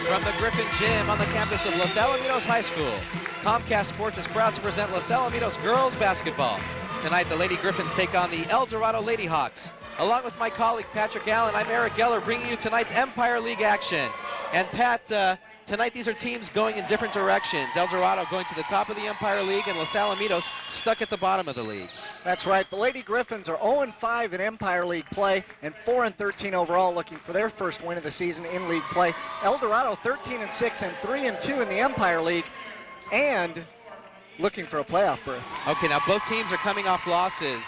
From the Griffin Gym on the campus of Los Alamitos High School, Comcast Sports is proud to present Los Alamitos girls basketball. Tonight, the Lady Griffins take on the El Dorado Lady Hawks. Along with my colleague Patrick Allen, I'm Eric Geller bringing you tonight's Empire League action. And Pat, tonight these are teams going in different directions. El Dorado going to the top of the Empire League and Los Alamitos stuck at the bottom of the league. That's right. The Lady Griffins are 0-5 in Empire League play and 4-13 overall, looking for their first win of the season in league play. El Dorado 13-6 and 3-2 in the Empire League and looking for a playoff berth. Okay, now both teams are coming off losses.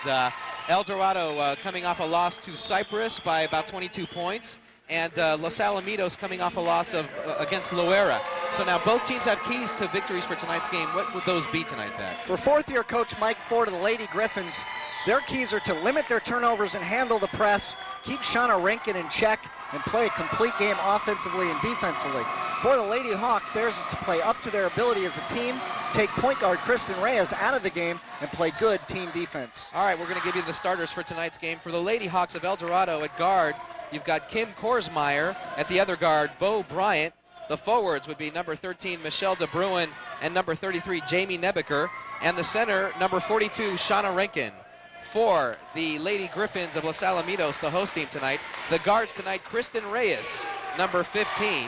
El Dorado coming off a loss to Cypress by about 22 points. And Los Alamitos coming off a loss against Loera. So now both teams have keys to victories for tonight's game. What would those be tonight, Pat? For fourth-year coach Mike Ford of the Lady Griffins, their keys are to limit their turnovers and handle the press, keep Shauna Rankin in check, and play a complete game offensively and defensively. For the Lady Hawks, theirs is to play up to their ability as a team, take point guard Kristen Reyes out of the game, and play good team defense. All right, we're going to give you the starters for tonight's game. For the Lady Hawks of El Dorado at guard, you've got Kim Korsmeyer. At the other guard, Bo Bryant. The forwards would be number 13, Michelle DeBruin, and number 33, Jamie Nebeker. And the center, number 42, Shauna Rankin. For the Lady Griffins of Los Alamitos, the host team tonight, the guards tonight, Kristen Reyes, number 15.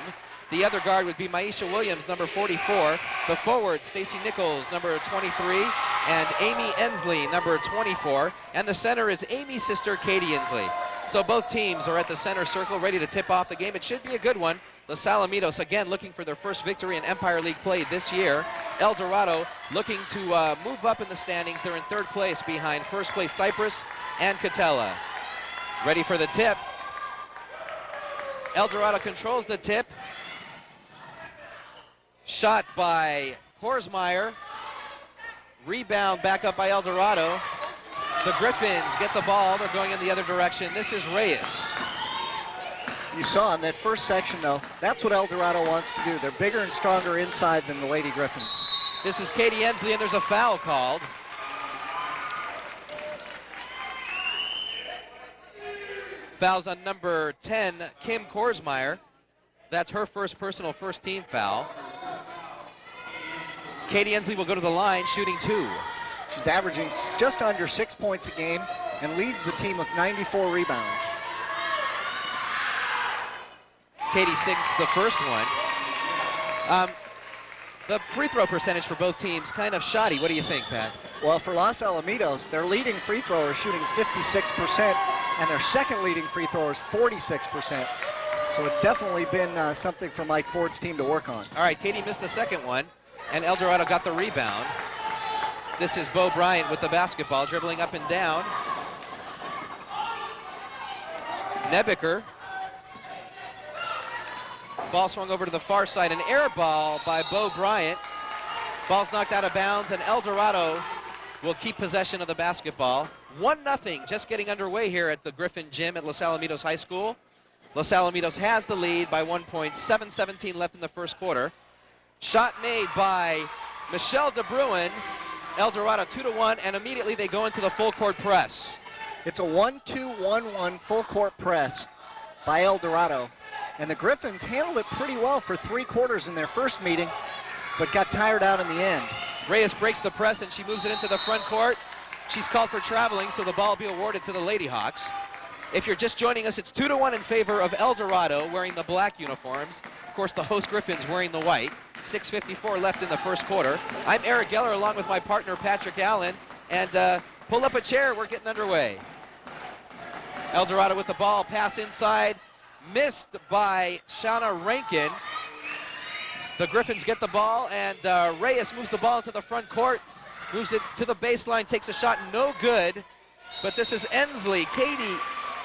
The other guard would be Maisha Williams, number 44. The forward, Stacy Nichols, number 23, and Amy Ensley, number 24. And the center is Amy's sister, Katie Ensley. So both teams are at the center circle, ready to tip off the game. It should be a good one. Los Alamitos, again, looking for their first victory in Empire League play this year. El Dorado looking to move up in the standings. They're in third place behind first place Cypress and Catella. Ready for the tip. El Dorado controls the tip. Shot by Korsmeyer. Rebound back up by El Dorado. The Griffins get the ball. They're going in the other direction. This is Reyes. You saw in that first section, though, that's what El Dorado wants to do. They're bigger and stronger inside than the Lady Griffins. This is Katie Ensley, and there's a foul called. Fouls on number 10, Kim Korsmeyer. That's her first personal first-team foul. Katie Ensley will go to the line, shooting 2. She's averaging just under 6 points a game and leads the team with 94 rebounds. Katie sinks the first one. The free throw percentage for both teams kind of shoddy. What do you think, Pat? Well, for Los Alamitos, their leading free thrower is shooting 56%, and their second leading free thrower is 46%. So it's definitely been something for Mike Ford's team to work on. All right, Katie missed the second one, and El Dorado got the rebound. This is Bo Bryant with the basketball, dribbling up and down. Nebeker. Ball swung over to the far side, an air ball by Bo Bryant. Ball's knocked out of bounds, and El Dorado will keep possession of the basketball. 1-0, just getting underway here at the Griffin Gym at Los Alamitos High School. Los Alamitos has the lead by 1 point, 7:17 left in the first quarter. Shot made by Michelle DeBruin. El Dorado 2-1, and immediately they go into the full court press. It's a 1-2-1-1 full court press by El Dorado. And the Griffins handled it pretty well for 3 quarters in their first meeting, but got tired out in the end. Reyes breaks the press, and she moves it into the front court. She's called for traveling, so the ball will be awarded to the Lady Hawks. If you're just joining us, it's 2-1 in favor of El Dorado wearing the black uniforms. Of course, the host Griffins wearing the white. 6:54 left in the first quarter. I'm Eric Geller along with my partner Patrick Allen, and pull up a chair, we're getting underway. El Dorado with the ball, pass inside, missed by Shauna Rankin. The Griffins get the ball, and Reyes moves the ball into the front court, moves it to the baseline, takes a shot, no good. But this is Ensley,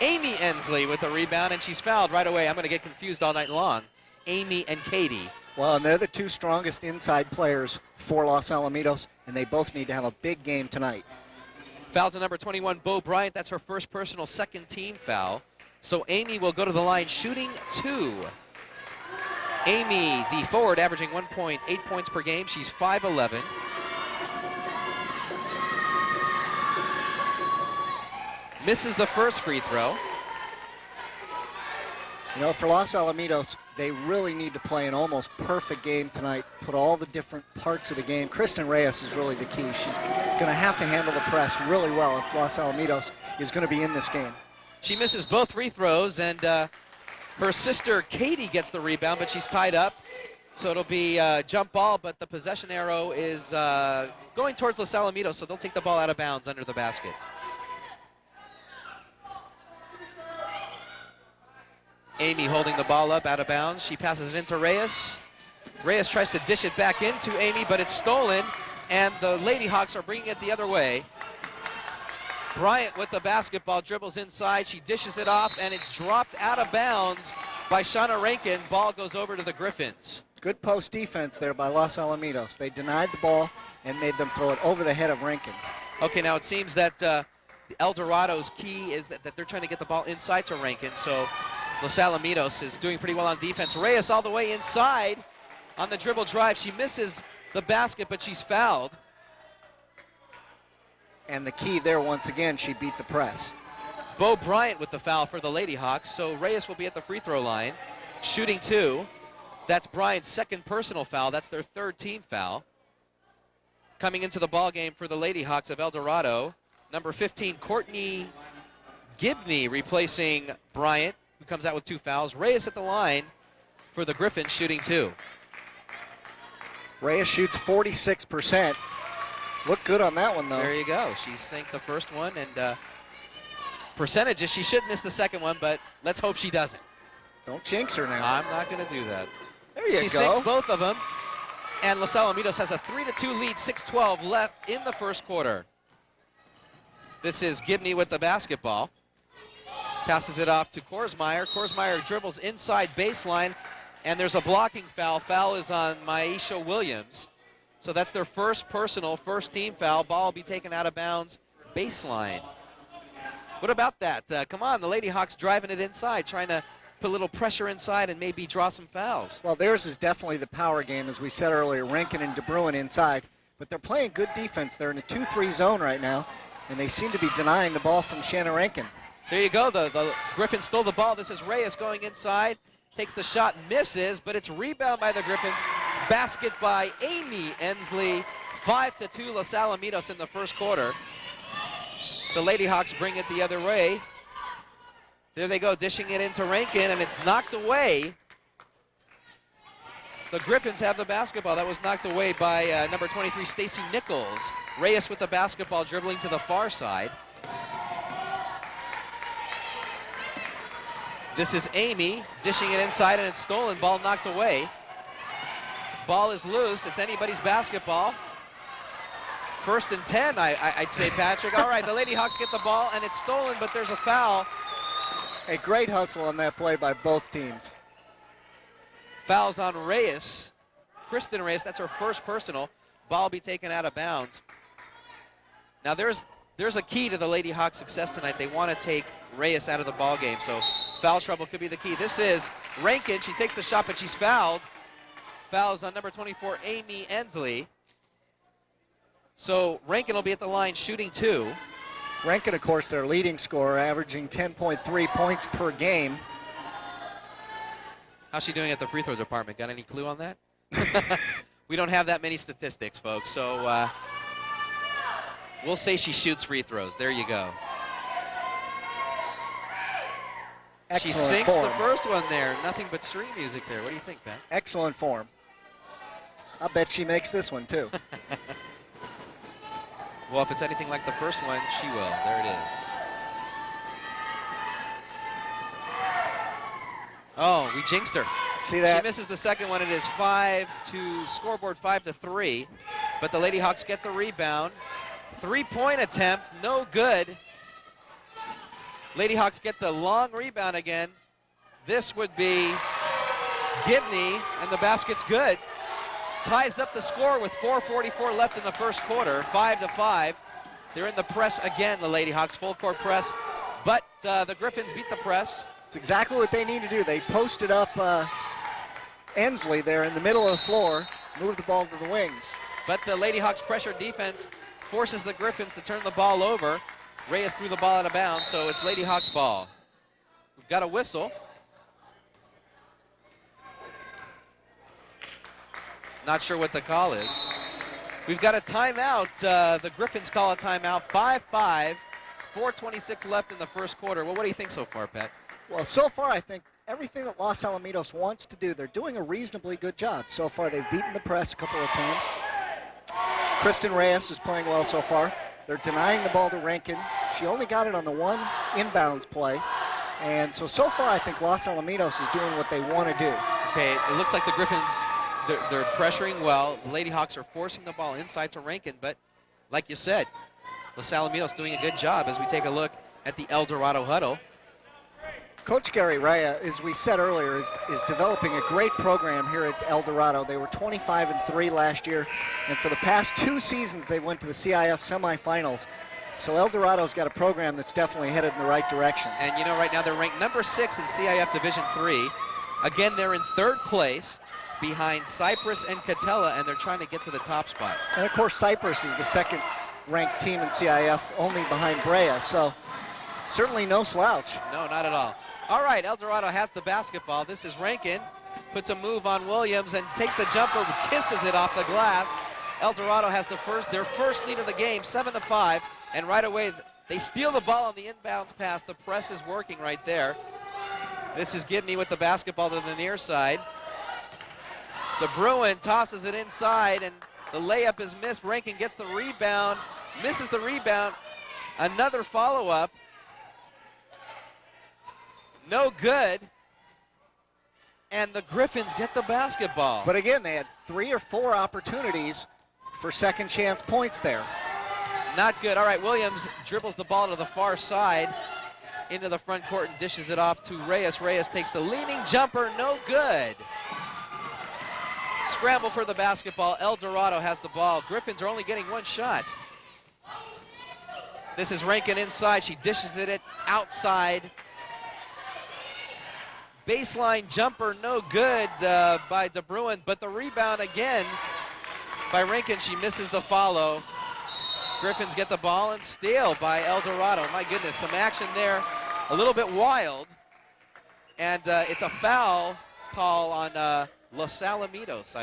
Amy Ensley with a rebound, and she's fouled right away. I'm going to get confused all night long. Amy and Katie. Well, and they're the 2 strongest inside players for Los Alamitos, and they both need to have a big game tonight. Fouls on number 21, Bo Bryant. That's her first personal second-team foul. So Amy will go to the line shooting 2. Amy, the forward, averaging 1.8 points per game. She's 5'11". Misses the first free throw. You know, for Los Alamitos, they really need to play an almost perfect game tonight, put all the different parts of the game. Kristen Reyes is really the key. She's going to have to handle the press really well if Los Alamitos is going to be in this game. She misses both free throws, and her sister Katie gets the rebound, but she's tied up. So it'll be jump ball, but the possession arrow is going towards Los Alamitos, so they'll take the ball out of bounds under the basket. Amy holding the ball up out of bounds. She passes it into Reyes. Reyes tries to dish it back into Amy, but it's stolen, and the Lady Hawks are bringing it the other way. Bryant with the basketball, dribbles inside. She dishes it off, and it's dropped out of bounds by Shauna Rankin. Ball goes over to the Griffins. Good post defense there by Los Alamitos. They denied the ball and made them throw it over the head of Rankin. Okay, now it seems that El Dorado's key is that they're trying to get the ball inside to Rankin, so Los Alamitos is doing pretty well on defense. Reyes all the way inside on the dribble drive. She misses the basket, but she's fouled. And the key there, once again, she beat the press. Bo Bryant with the foul for the Lady Hawks, so Reyes will be at the free throw line, shooting 2. That's Bryant's second personal foul. That's their third team foul. Coming into the ball game for the Lady Hawks of El Dorado, number 15, Courtney Gibney, replacing Bryant, who comes out with 2 fouls. Reyes at the line for the Griffins, shooting 2. Reyes shoots 46%. Looked good on that one, though. There you go. She sank the first one, and percentages, she should miss the second one, but let's hope she doesn't. Don't jinx her now. I'm not going to do that. There you She go. sinks both of them, and Los Alamitos has a 3-2 lead, 6:12 left in the first quarter. This is Gibney with the basketball. Passes it off to Korsmeyer. Korsmeyer dribbles inside baseline, and there's a blocking foul. Foul is on Maisha Williams. So that's their first personal, first team foul. Ball will be taken out of bounds, baseline. What about that? Come on, the Lady Hawks driving it inside, trying to put a little pressure inside and maybe draw some fouls. Well, theirs is definitely the power game, as we said earlier. Rankin and DeBruin inside, but they're playing good defense. They're in a 2-3 zone right now, and they seem to be denying the ball from Shanna Rankin. There you go. The Griffins stole the ball. This is Reyes going inside. Takes the shot, misses, but it's rebound by the Griffins. Basket by Amy Ensley. 5-2 Los Alamitos in the first quarter. The Lady Hawks bring it the other way. There they go, dishing it into Rankin, and it's knocked away. The Griffins have the basketball. That was knocked away by number 23, Stacy Nichols. Reyes with the basketball, dribbling to the far side. This is Amy dishing it inside, and it's stolen. Ball knocked away. Ball is loose. It's anybody's basketball. 1st and 10, I'd say, Patrick. All right, the Lady Hawks get the ball, and it's stolen, but there's a foul. A great hustle on that play by both teams. Fouls on Reyes. Kristen Reyes, that's her first personal. Ball will be taken out of bounds. Now there's a key to the Lady Hawks' success tonight. They want to take Reyes out of the ball game, so foul trouble could be the key. This is Rankin. She takes the shot, but she's fouled. Fouls on number 24, Amy Ensley. So Rankin will be at the line shooting 2. Rankin, of course, their leading scorer, averaging 10.3 points per game. How's she doing at the free throw department? Got any clue on that? We don't have that many statistics, folks, so we'll say she shoots free throws. There you go. Excellent she sinks form. the first one there. Nothing but string music there. What do you think, Pat? Excellent form. I'll bet she makes this one, too. Well, if it's anything like the first one, she will. There it is. Oh, we jinxed her. See that? She misses the second one. It is 5-3, 5-3. But the Lady Hawks get the rebound. 3-point attempt, no good. Lady Hawks get the long rebound again. This would be Gibney, and the basket's good. Ties up the score with 4:44 left in the first quarter, 5-5. They're in the press again, the Lady Hawks, full court press. But the Griffins beat the press. It's exactly what they need to do. They posted up Ensley there in the middle of the floor, moved the ball to the wings. But the Lady Hawks pressure defense forces the Griffins to turn the ball over. Reyes threw the ball out of bounds, so it's Lady Hawks ball. We've got a whistle. Not sure what the call is. We've got a timeout. The Griffins call a timeout. 5-5, 4:26 left in the first quarter. Well, what do you think so far, Pat? Well, so far I think everything that Los Alamitos wants to do, they're doing a reasonably good job. So far they've beaten the press a couple of times. Kristen Reyes is playing well so far. They're denying the ball to Rankin. She only got it on the one inbounds play. And so far I think Los Alamitos is doing what they want to do. Okay, it looks like the Griffins, they're pressuring well. The Lady Hawks are forcing the ball inside to Rankin, but like you said, Los Alamitos doing a good job as we take a look at the El Dorado huddle. Coach Gary Raya, as we said earlier, is developing a great program here at El Dorado. They were 25-3 last year, and for the past 2 seasons they went to the CIF semifinals. So El Dorado's got a program that's definitely headed in the right direction. And you know, right now they're ranked number 6 in CIF Division III. Again, they're in 3rd place behind Cypress and Catella, and they're trying to get to the top spot. And of course, Cypress is the 2nd ranked team in CIF, only behind Brea. So certainly no slouch. No, not at all. All right, El Dorado has the basketball. This is Rankin, puts a move on Williams and takes the jumper, kisses it off the glass. El Dorado has their first lead of the game, 7-5, and right away they steal the ball on the inbounds pass. The press is working right there. This is Gibney with the basketball to the near side. DeBruin tosses it inside, and the layup is missed. Rankin gets the rebound, misses the rebound. Another follow-up. No good. And the Griffins get the basketball. But again, they had 3 or 4 opportunities for second chance points there. Not good. All right, Williams dribbles the ball to the far side into the front court and dishes it off to Reyes. Reyes takes the leaning jumper, no good. Scramble for the basketball. El Dorado has the ball. Griffins are only getting 1 shot. This is Rankin inside. She dishes it outside. Baseline jumper, no good by DeBruin, but the rebound again by Rankin. She misses the follow. Griffins get the ball and steal by El Dorado. My goodness, some action there, a little bit wild. And it's a foul call on Los Alamitos,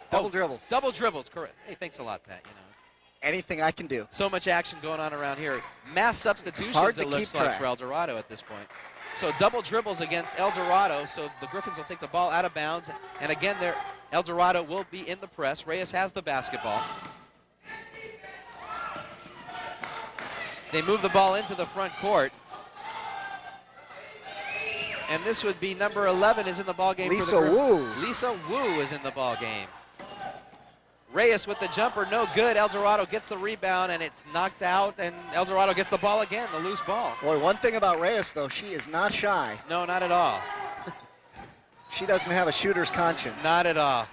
Double dribbles. Double dribbles, correct. Hey, thanks a lot, Pat. You know, Anything I can do. so much action going on around here. Mass substitutions, Hard to it looks keep like, track. for El Dorado at this point. So double dribbles against El Dorado, so the Griffins will take the ball out of bounds. And again, El Dorado will be in the press. Reyes has the basketball. They move the ball into the front court. And this would be number 11 is in the ball game. Lisa Wu. Lisa Wu is in the ball game. Reyes with the jumper, no good. El Dorado gets the rebound, and it's knocked out, and El Dorado gets the ball again, the loose ball. Boy, one thing about Reyes, though, she is not shy. No, not at all. She doesn't have a shooter's conscience. Not at all.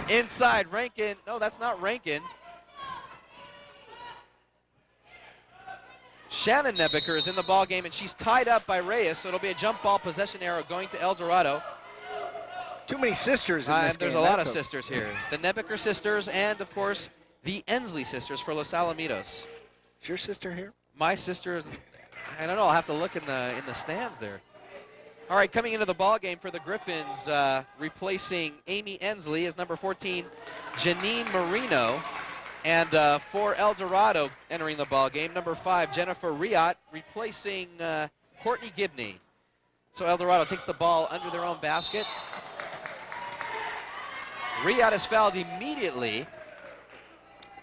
Inside, Rankin. No, that's not Rankin. Shannon Nebeker is in the ball game, and she's tied up by Reyes, so it'll be a jump ball possession arrow going to El Dorado. Too many sisters in this game. There's a lot of sisters here. The Nebeker sisters and, of course, the Ensley sisters for Los Alamitos. Is your sister here? My sister, I don't know. I'll have to look in the stands there. All right, coming into the ball game for the Griffins, replacing Amy Ensley is number 14, Janine Marino. And for El Dorado entering the ball game, number 5, Jennifer Riot, replacing Courtney Gibney. So El Dorado takes the ball under their own basket. Riot is fouled immediately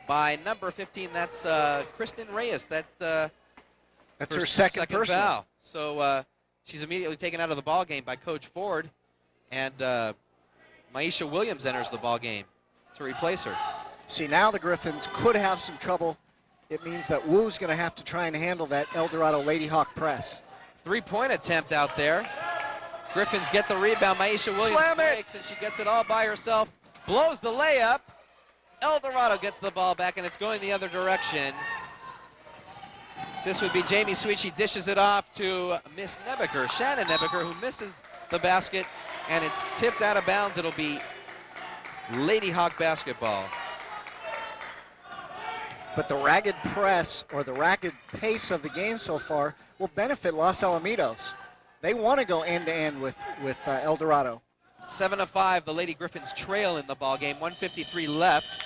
by number 15. That's Kristen Reyes. That's her second personal foul. So she's immediately taken out of the ball game by Coach Ford, and Maisha Williams enters the ball game to replace her. See, now the Griffins could have some trouble. It means that Wu's going to have to try and handle that El Dorado Lady Hawk press. 3-point attempt out there. Griffins get the rebound. Maisha Williams breaks, and she gets it all by herself. Blows the layup. El Dorado gets the ball back, and it's going the other direction. This would be Jamie Sweet. She dishes it off to Miss Nebeker, Shannon Nebeker, who misses the basket, and it's tipped out of bounds. It'll be Lady Hawk basketball. But the ragged press, or the ragged pace of the game so far, will benefit Los Alamitos. They want to go end-to-end with El Dorado. 7-5, the Lady Griffins trail in the ball game. 1:53 left.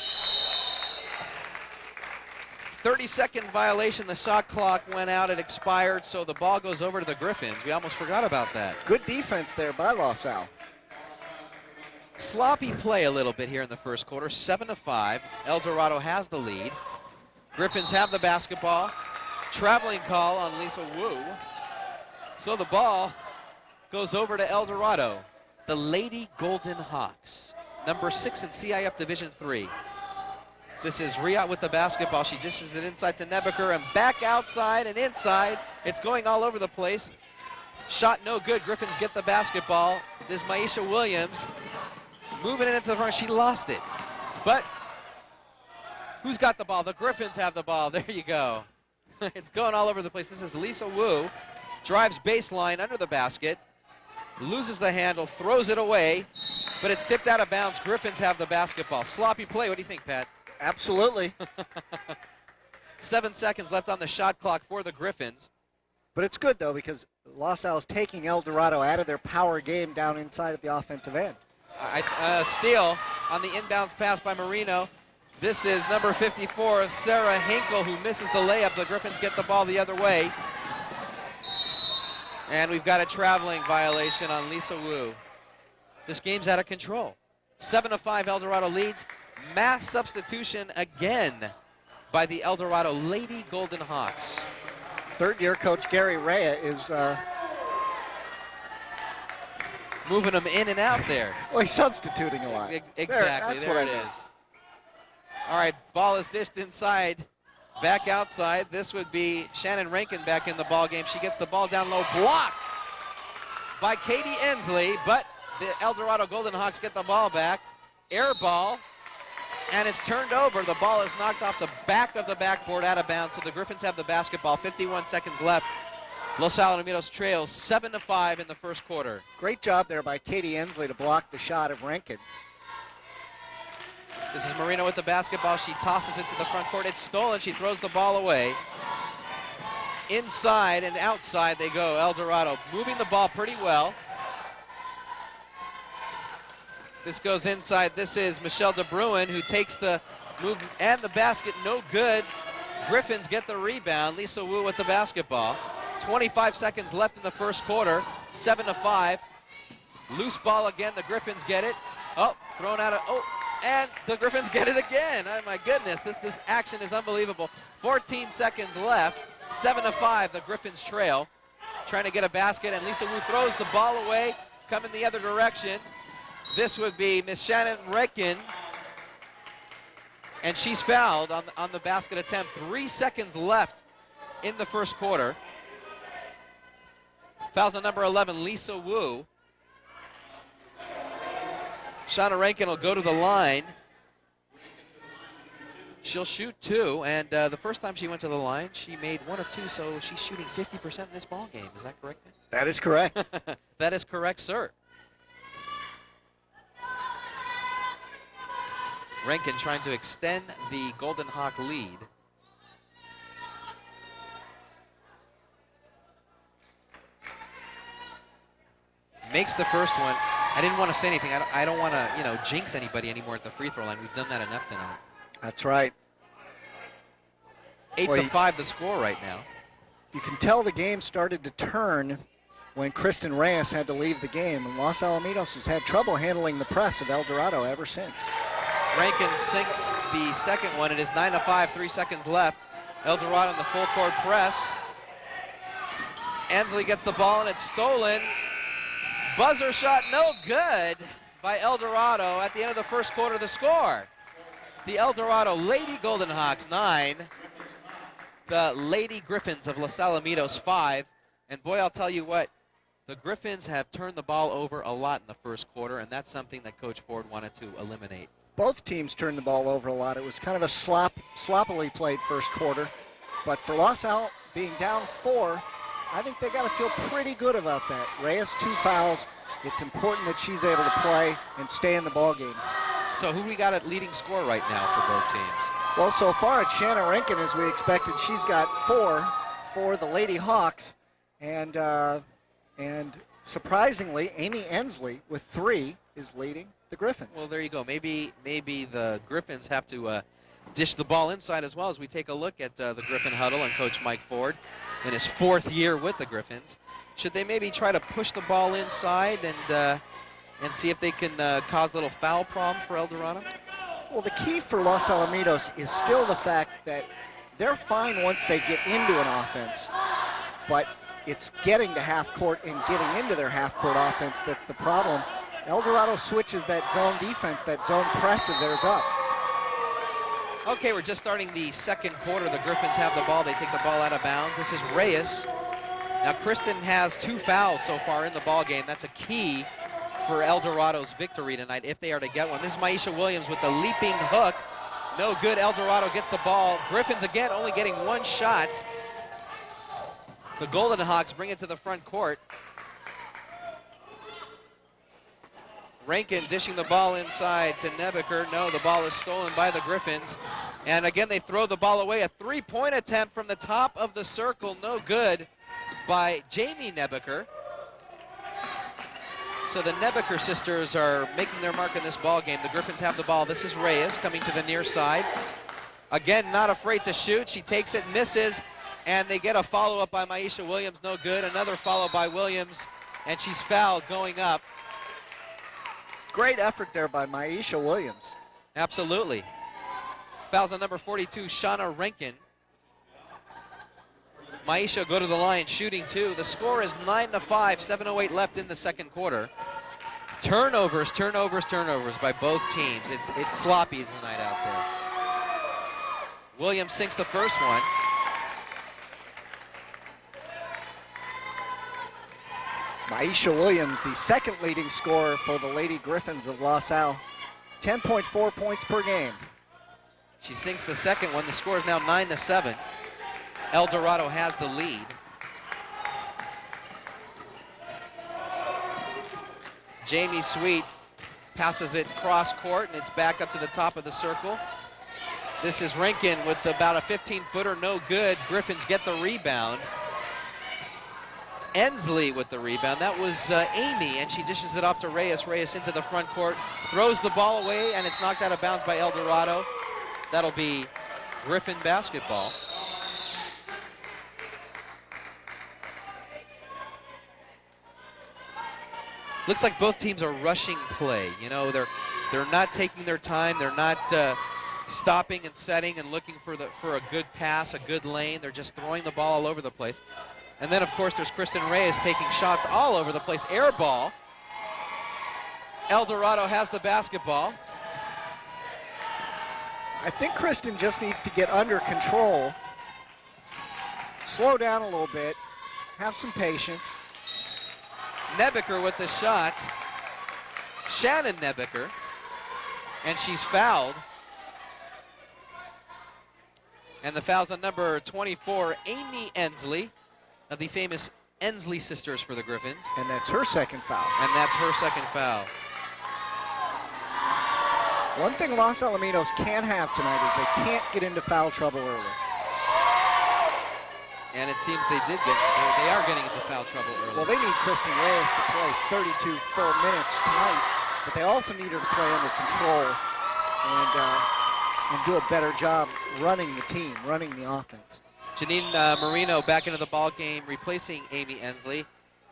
30-second violation. The shot clock went out. It expired, so the ball goes over to the Griffins. We almost forgot about that. Good defense there by LaSalle. Sloppy play a little bit here in the first quarter. 7-5. El Dorado has the lead. Griffins have the basketball. Traveling call on Lisa Wu. So the ball goes over to El Dorado. The Lady Golden Hawks, number 6 in CIF Division III. This is Riot with the basketball. She dishes it inside to Nebaker and back outside and inside. It's going all over the place. Shot no good. Griffins get the basketball. This is Maisha Williams moving it into the front. She lost it. But who's got the ball? The Griffins have the ball. There you go. It's going all over the place. This is Lisa Wu. Drives baseline under the basket. Loses the handle, throws it away, but it's tipped out of bounds. Griffins have the basketball. Sloppy play. What do you think, Pat? Absolutely. 7 seconds left on the shot clock for the Griffins. But it's good, though, because LaSalle is taking El Dorado out of their power game down inside of the offensive end. Steal on the inbounds pass by Marino. This is number 54, Sarah Hinkle, who misses the layup. The Griffins get the ball the other way. And we've got a traveling violation on Lisa Wu. This game's out of control. 7-5, El Dorado leads. Mass substitution again by the El Dorado Lady Golden Hawks. Third-year coach Gary Rea is moving them in and out there. Well, he's substituting a lot. Exactly, there it is. All right, ball is dished inside, back outside. This would be Shannon Rankin back in the ball game. She gets the ball down low, blocked by Katie Ensley, but the El Dorado Golden Hawks get the ball back. Air ball, and it's turned over. The ball is knocked off the back of the backboard out of bounds, so the Griffins have the basketball. 51 seconds left. Los Alamitos trails 7-5 in the first quarter. Great job there by Katie Ensley to block the shot of Rankin. This is Marino with the basketball. She tosses it to the front court. It's stolen. She throws the ball away. Inside and outside they go. El Dorado moving the ball pretty well. This goes inside. This is Michelle DeBruin, who takes the move and the basket. No good. Griffins get the rebound. Lisa Wu with the basketball. 25 seconds left in the first quarter. 7-5. Loose ball again. The Griffins get it. Oh, thrown out of. Oh, and the Griffins get it again. Oh my goodness, this action is unbelievable. 14 seconds left. 7-5. The Griffins trail. Trying to get a basket, and Lisa Wu throws the ball away. Coming the other direction. This would be Miss Shannon Rankin, and she's fouled on the basket attempt. 3 seconds left in the first quarter. Fouls on number 11, Lisa Wu. Shannon Rankin will go to the line. She'll shoot 2, and the first time she went to the line, she made 1 of 2, so she's shooting 50% in this ball game. Is that correct? That is correct. That is correct, sir. Rankin trying to extend the Golden Hawk lead. Makes the first one. I didn't want to say anything. I don't want to, jinx anybody anymore at the free throw line. We've done that enough tonight. That's right. 8-5 the score right now. You can tell the game started to turn when Kristen Reyes had to leave the game, and Los Alamitos has had trouble handling the press of El Dorado ever since. Rankin sinks the second one. It is 9-5, 3 seconds left. El Dorado in the full court press. Ensley gets the ball and it's stolen. Buzzer shot no good by El Dorado at the end of the first quarter. The score, the El Dorado Lady Golden Hawks 9, the Lady Griffins of Los Alamitos 5. And boy, I'll tell you what, the Griffins have turned the ball over a lot in the first quarter, and that's something that Coach Ford wanted to eliminate. Both teams turned the ball over a lot. It was kind of a sloppily played first quarter. But for Los Al being down 4, I think they got to feel pretty good about that. Reyes 2 fouls. It's important that she's able to play and stay in the ball game. So who we got at leading score right now for both teams? Well, so far it's Shannon Rankin, as we expected. She's got 4 for the Lady Hawks, and surprisingly, Amy Ensley with 3 is leading the Griffins. Well, there you go. Maybe the Griffins have to dish the ball inside as well as we take a look at the Griffin huddle and Coach Mike Ford in his 4th year with the Griffins. Should they maybe try to push the ball inside and see if they can cause a little foul problem for El Dorado? Well, the key for Los Alamitos is still the fact that they're fine once they get into an offense, but it's getting to half court and getting into their half court offense that's the problem. El Dorado switches that zone defense, that zone press of theirs up. Okay, we're just starting the second quarter. The Griffins have the ball. They take the ball out of bounds. This is Reyes. Now, Kristen has 2 fouls so far in the ball game. That's a key for El Dorado's victory tonight if they are to get one. This is Maisha Williams with the leaping hook. No good. El Dorado gets the ball. Griffins again only getting 1 shot. The Golden Hawks bring it to the front court. Rankin dishing the ball inside to Nebeker. No, the ball is stolen by the Griffins. And again, they throw the ball away. A 3-point attempt from the top of the circle. No good by Jamie Nebeker. So the Nebeker sisters are making their mark in this ball game. The Griffins have the ball. This is Reyes coming to the near side. Again, not afraid to shoot. She takes it, misses, and they get a follow-up by Maisha Williams. No good. Another follow by Williams, and she's fouled going up. Great effort there by Maisha Williams. Absolutely. Fouls on number 42, Shauna Rankin. Maisha go to the line, shooting 2. The score is 9-5, 7:08 left in the second quarter. Turnovers by both teams. It's sloppy tonight out there. Williams sinks the first one. Maisha Williams, the second leading scorer for the Lady Griffins of Los Al. 10.4 points per game. She sinks the second one. The score is now 9-7. El Dorado has the lead. Jamie Sweet passes it cross court, and it's back up to the top of the circle. This is Rankin with about a 15-footer, no good. Griffins get the rebound. Ensley with the rebound. That was Amy, and she dishes it off to Reyes. Reyes into the front court, throws the ball away, and it's knocked out of bounds by El Dorado. That'll be Griffin basketball. Looks like both teams are rushing play. You know, they're not taking their time. They're not stopping and setting and looking for a good pass, a good lane. They're just throwing the ball all over the place. And then, of course, there's Kristen Reyes taking shots all over the place. Air ball. El Dorado has the basketball. I think Kristen just needs to get under control, slow down a little bit, have some patience. Nebeker with the shot. Shannon Nebeker. And she's fouled. And the foul's on number 24, Amy Ensley, of the famous Ensley sisters for the Griffins. And that's her second foul. And that's her second foul. One thing Los Alamitos can't have tonight is they can't get into foul trouble early. And it seems they are getting into foul trouble early. Well, they need Kristen Reyes to play 32 full minutes tonight, but they also need her to play under control and do a better job running the team, running the offense. Janine Marino back into the ball game, replacing Amy Ensley.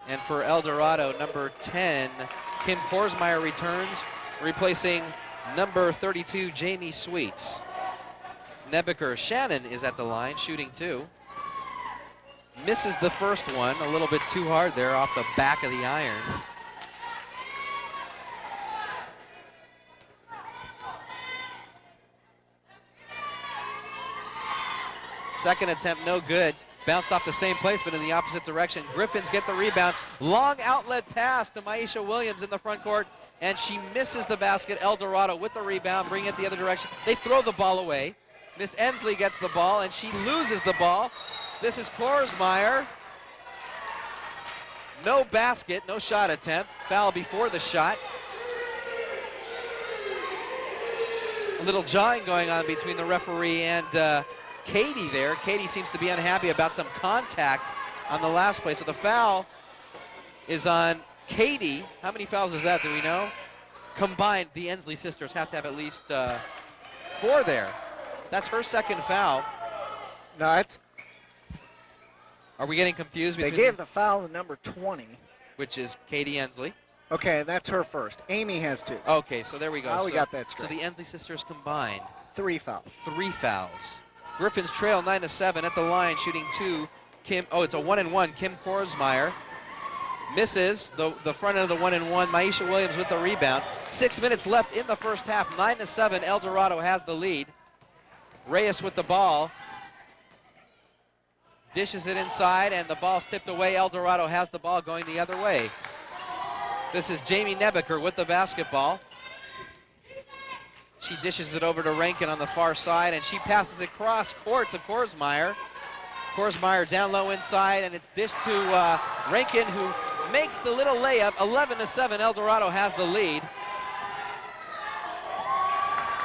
And for El Dorado, number 10, Kim Korsmeyer returns, replacing number 32, Jamie Sweets. Nebeker Shannon is at the line, shooting 2. Misses the first one, a little bit too hard there off the back of the iron. Second attempt, no good. Bounced off the same place, but in the opposite direction. Griffins get the rebound. Long outlet pass to Maisha Williams in the front court, and she misses the basket. El Dorado with the rebound, bringing it the other direction. They throw the ball away. Miss Ensley gets the ball, and she loses the ball. This is Korsmeyer. No basket, no shot attempt. Foul before the shot. A little jawing going on between the referee and Katie there. Katie seems to be unhappy about some contact on the last play. So the foul is on Katie. How many fouls is that, do we know? Combined, the Ensley sisters have to have at least 4 there. That's her second foul. No, it's. Are we getting confused They between gave the foul to number 20. which is Katie Ensley? Okay, that's her first. Amy has 2. Okay, so there we go. Now we So- got that So straight. the Ensley sisters combined 3 fouls. 3 fouls. Griffins trail 9-7 at the line, shooting 2. It's a 1-and-1. Kim Korsmeyer misses the front end of the 1-and-1. Maisha Williams with the rebound. 6 minutes left in the first half. 9-7. El Dorado has the lead. Reyes with the ball. Dishes it inside, and the ball's tipped away. El Dorado has the ball going the other way. This is Jamie Nebeker with the basketball. She dishes it over to Rankin on the far side, and she passes it cross court to Korsmeyer. Korsmeyer down low inside, and it's dished to Rankin, who makes the little layup. 11-7, El Dorado has the lead.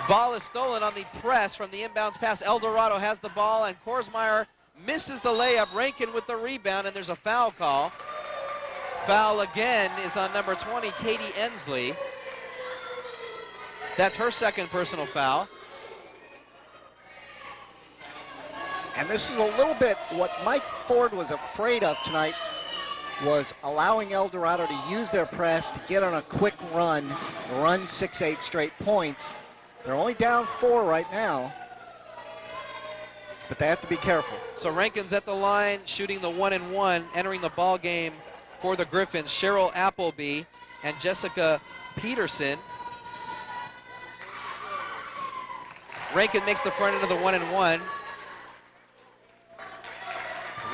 Ball is stolen on the press from the inbounds pass. El Dorado has the ball, and Korsmeyer misses the layup. Rankin with the rebound, and there's a foul call. Foul again is on number 20, Katie Ensley. That's her second personal foul. And this is a little bit what Mike Ford was afraid of tonight, was allowing El Dorado to use their press to get on a quick run 6-8 straight points. They're only down 4 right now, but they have to be careful. So Rankin's at the line, shooting the 1-and-1, entering the ball game for the Griffins. Cheryl Appleby and Jessica Peterson. Rankin makes the front end of the 1-and-1.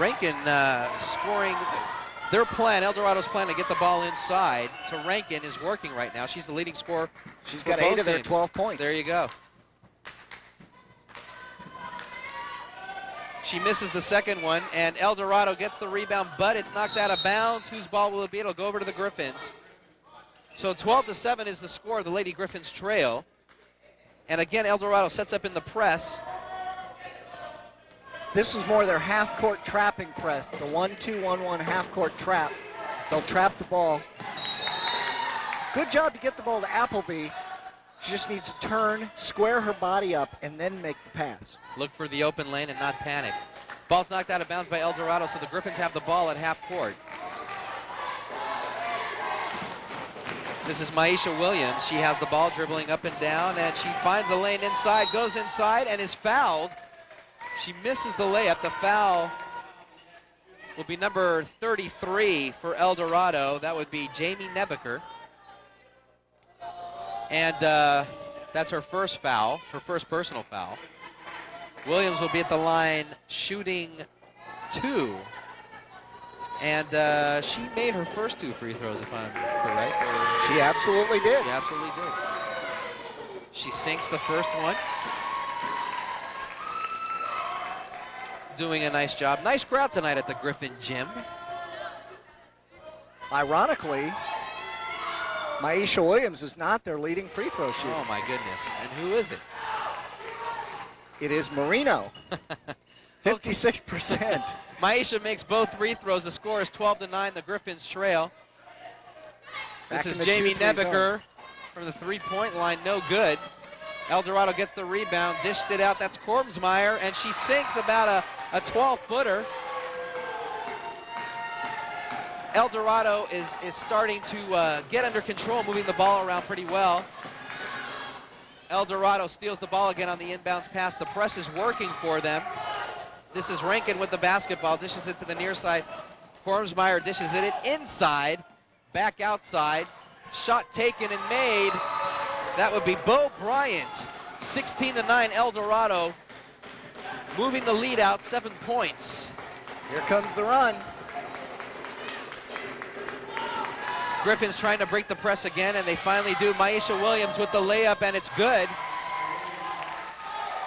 Rankin scoring. Their plan, El Dorado's plan to get the ball inside to Rankin is working right now. She's the leading scorer. She's for got both 8 of their teams. 12 points. There you go. She misses the second one, and El Dorado gets the rebound, but it's knocked out of bounds. Whose ball will it be? It'll go over to the Griffins. So 12-7 is the score. The Lady Griffins trail. And again, El Dorado sets up in the press. This is more their half-court trapping press. It's a 1-2-1-1 half-court trap. They'll trap the ball. Good job to get the ball to Appleby. She just needs to turn, square her body up, and then make the pass. Look for the open lane and not panic. Ball's knocked out of bounds by El Dorado, so the Griffins have the ball at half court. This is Maisha Williams. She has the ball dribbling up and down, and she finds a lane inside, goes inside, and is fouled. She misses the layup. The foul will be number 33 for El Dorado. That would be Jamie Nebeker. And that's her first foul, her first personal foul. Williams will be at the line shooting 2. And she made her first 2 free throws, if I'm correct. She absolutely did. She absolutely did. She sinks the first one. Doing a nice job. Nice crowd tonight at the Griffin Gym. Ironically, Maisha Williams is not their leading free throw shooter. Oh my goodness. And who is it? It is Marino. 56%. Maisha makes both free throws. The score is 12-9. The Griffins trail. Back This in is the Jamie 2-3 Nebeker zone. from the three-point line. No good. El Dorado gets the rebound, dished it out. That's Korsmeyer, and she sinks about a 12-footer. El Dorado is starting to get under control, moving the ball around pretty well. El Dorado steals the ball again on the inbounds pass. The press is working for them. This is Rankin with the basketball, dishes it to the near side. Korsmeyer dishes it inside, back outside. Shot taken and made. That would be Bo Bryant. 16-9 El Dorado, moving the lead out 7 points. Here comes the run. Griffins trying to break the press again, and they finally do. Maisha Williams with the layup, and it's good.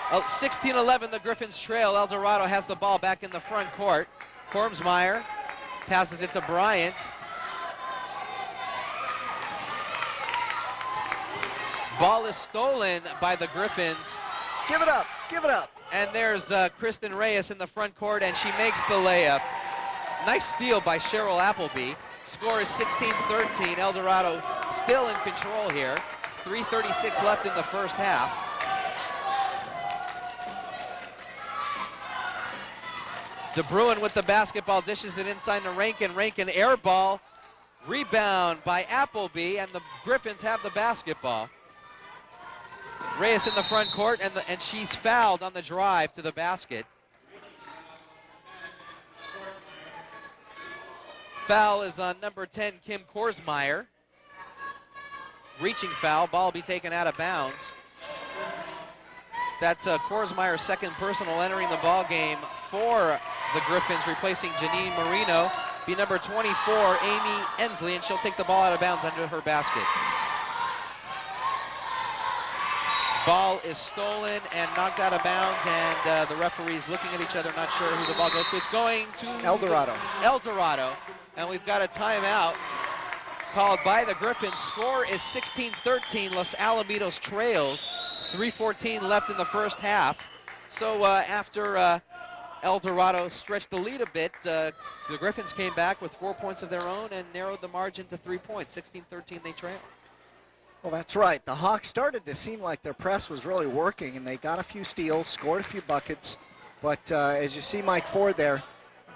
16-11, the Griffins trail. El Dorado has the ball back in the front court. Korsmeyer passes it to Bryant. Ball is stolen by the Griffins. Give it up, give it up. And there's Kristen Reyes in the front court, and she makes the layup. Nice steal by Cheryl Appleby. Score is 16-13. El Dorado still in control here. 3:36 left in the first half. DeBruin with the basketball, dishes it inside to Rankin. Rankin air ball. Rebound by Appleby, and the Griffins have the basketball. Reyes in the front court, and she's fouled on the drive to the basket. Foul is on number 10, Kim Korsmeyer. Reaching foul, ball will be taken out of bounds. That's Korsmeyer's second personal entering the ball game for the Griffins, replacing Janine Marino. Be number 24, Amy Ensley, and she'll take the ball out of bounds under her basket. Ball is stolen and knocked out of bounds, and the referees looking at each other, not sure who the ball goes to. It's going to El Dorado. El Dorado, and we've got a timeout called by the Griffins. Score is 16-13. Los Alamitos trails. 3:14 left in the first half. So after El Dorado stretched the lead a bit, the Griffins came back with 4 points of their own and narrowed the margin to 3 points. 16-13 they trail. Well, that's right. The Hawks started to seem like their press was really working, and they got a few steals, scored a few buckets. But as you see Mike Ford there,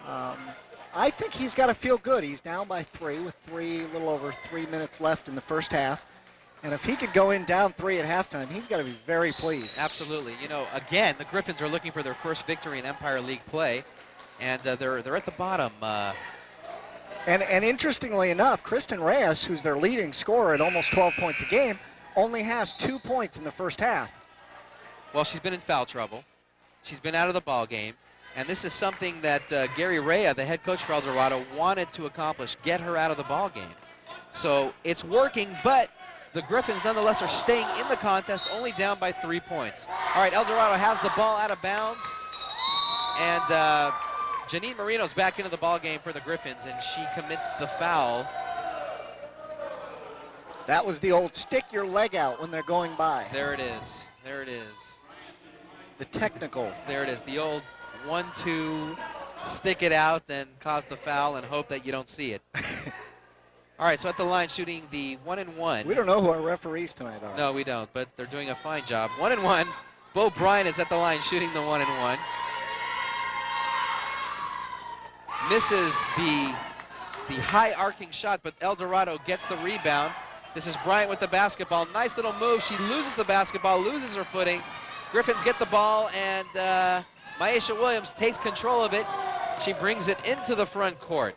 I think he's got to feel good. He's down by 3 with a little over 3 minutes left in the first half. And if he could go in down 3 at halftime, he's got to be very pleased. Absolutely. You know, again, the Griffins are looking for their first victory in Empire League play, and they're at the bottom. And interestingly enough, Kristen Reyes, who's their leading scorer at almost 12 points a game, only has 2 points in the first half. Well, she's been in foul trouble. She's been out of the ball game. And this is something that Gary Rea, the head coach for El Dorado, wanted to accomplish, get her out of the ball game. So it's working, but the Griffins nonetheless are staying in the contest, only down by 3 points. All right, El Dorado has the ball out of bounds. And Janine Marino's back into the ball game for the Griffins, and she commits the foul. That was the old stick your leg out when they're going by. There it is. There it is. The technical. There it is. The old 1-2, stick it out and cause the foul and hope that you don't see it. All right, so at the line shooting the 1-and-1. We don't know who our referees tonight are. No, we don't, but they're doing a fine job. 1-and-1. Bo Bryant is at the line shooting the 1-and-1. Misses the high arcing shot, but El Dorado gets the rebound. This is Bryant with the basketball. Nice little move. She loses the basketball, loses her footing. Griffins get the ball, and Maisha Williams takes control of it. She brings it into the front court.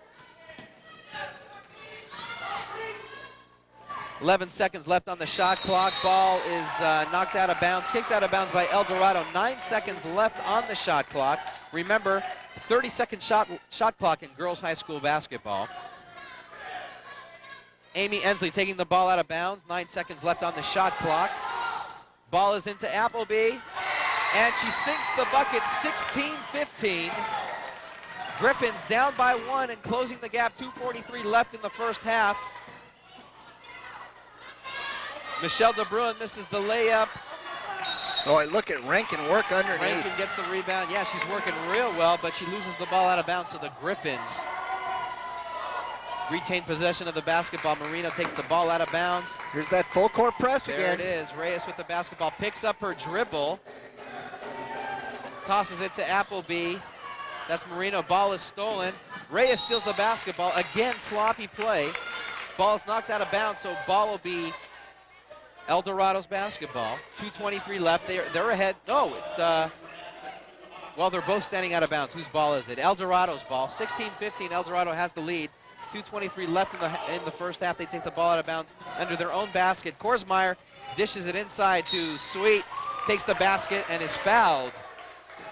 11 seconds left on the shot clock. Ball is knocked out of bounds, kicked out of bounds by El Dorado. 9 seconds left on the shot clock. Remember, 30-second shot clock in girls high school basketball. Amy Ensley taking the ball out of bounds. 9 seconds left on the shot clock. Ball is into Appleby, and she sinks the bucket. 16-15. Griffins down by 1 and closing the gap. 2:43 left in the first half. Michelle DeBruin misses the layup. Oh, look at Rankin work underneath. Rankin gets the rebound. Yeah, she's working real well, but she loses the ball out of bounds, so the Griffins retain possession of the basketball. Marino takes the ball out of bounds. Here's that full court press again. There it is. Reyes with the basketball, picks up her dribble, tosses it to Appleby. That's Marino. Ball is stolen. Reyes steals the basketball. Again, sloppy play. Ball's knocked out of bounds, so ball will be El Dorado's basketball. 2:23 left. They're ahead. No, it's well, they're both standing out of bounds. Whose ball is it? El Dorado's ball. 16-15. El Dorado has the lead. 2:23 left in the first half. They take the ball out of bounds under their own basket. Korsmeyer dishes it inside to Sweet. Takes the basket and is fouled.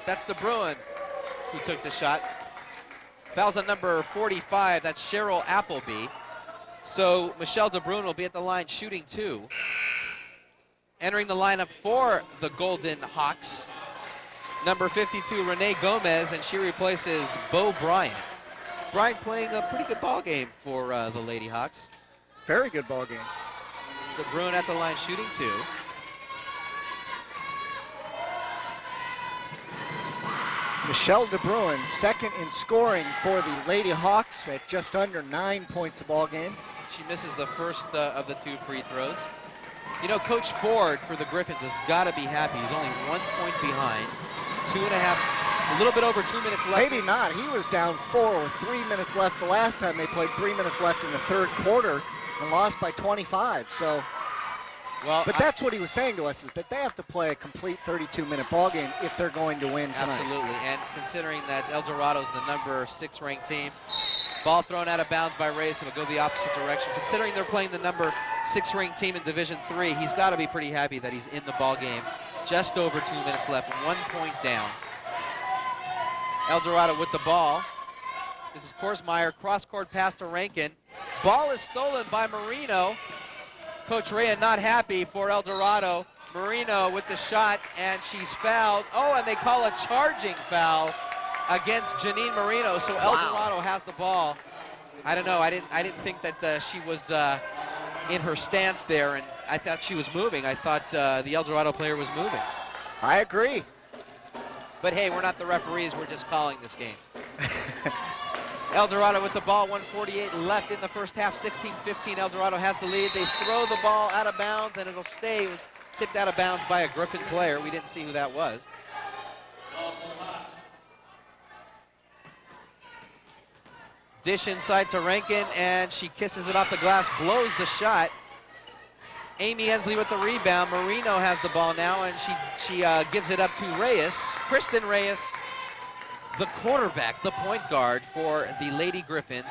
That's DeBruin who took the shot. Fouls on number 45. That's Cheryl Appleby. So Michelle DeBruin will be at the line shooting 2. Entering the lineup for the Golden Hawks, number 52, Renee Gomez, and she replaces Bo Bryant. Bryant playing a pretty good ball game for the Lady Hawks. Very good ball game. DeBruin at the line shooting 2. Michelle DeBruin, second in scoring for the Lady Hawks at just under 9 points a ball game. She misses the first of the 2 free throws. You know, Coach Ford for the Griffins has got to be happy. He's only 1 point behind. 2.5, a little bit over 2 minutes left. Maybe not. He was down 4 with 3 minutes left the last time they played. 3 minutes left in the third quarter and lost by 25. So, well, but that's what he was saying to us, is that they have to play a complete 32-minute ball game if they're going to win tonight. Absolutely, and considering that El Dorado's the number 6 ranked team, ball thrown out of bounds by Reyes, it'll go the opposite direction. Considering they're playing the number 6 ranked team in Division III, he's got to be pretty happy that he's in the ball game. Just over 2 minutes left, 1 point down. El Dorado with the ball. This is Korsmeyer, cross-court pass to Rankin. Ball is stolen by Marino. Coach Rea not happy for El Dorado. Marino with the shot, and she's fouled. Oh, and they call a charging foul against Janine Marino, so El Dorado has the ball. I don't know, I didn't think that she was in her stance there, and I thought she was moving. I thought the El Dorado player was moving. I agree. But hey, we're not the referees, we're just calling this game. El Dorado with the ball, 1:48 left in the first half, 16-15. El Dorado has the lead. They throw the ball out of bounds, and it'll stay. It was tipped out of bounds by a Griffin player. We didn't see who that was. Dish inside to Rankin, and she kisses it off the glass, blows the shot. Amy Ensley with the rebound. Marino has the ball now, and she gives it up to Reyes. Kristen Reyes, the quarterback, the point guard for the Lady Griffins,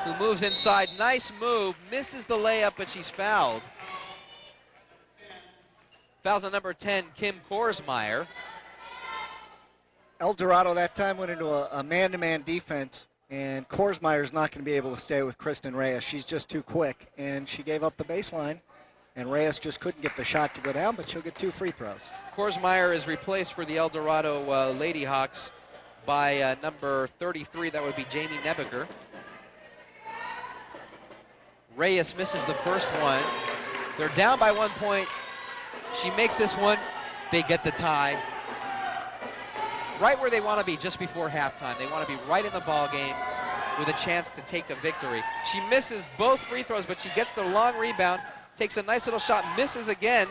who moves inside. Nice move, misses the layup, but she's fouled. Fouls on number 10, Kim Korsmeyer. El Dorado that time went into a man-to-man defense, and Korsmeyer's not going to be able to stay with Kristen Reyes. She's just too quick, and she gave up the baseline, and Reyes just couldn't get the shot to go down, but she'll get 2 free throws. Korsmeyer is replaced for the El Dorado Lady Hawks by number 33, that would be Jamie Nebeker. Reyes misses the first one. They're down by 1 point. She makes this one, they get the tie. Right where they want to be just before halftime. They want to be right in the ball game with a chance to take a victory. She misses both free throws, but she gets the long rebound, takes a nice little shot, misses again.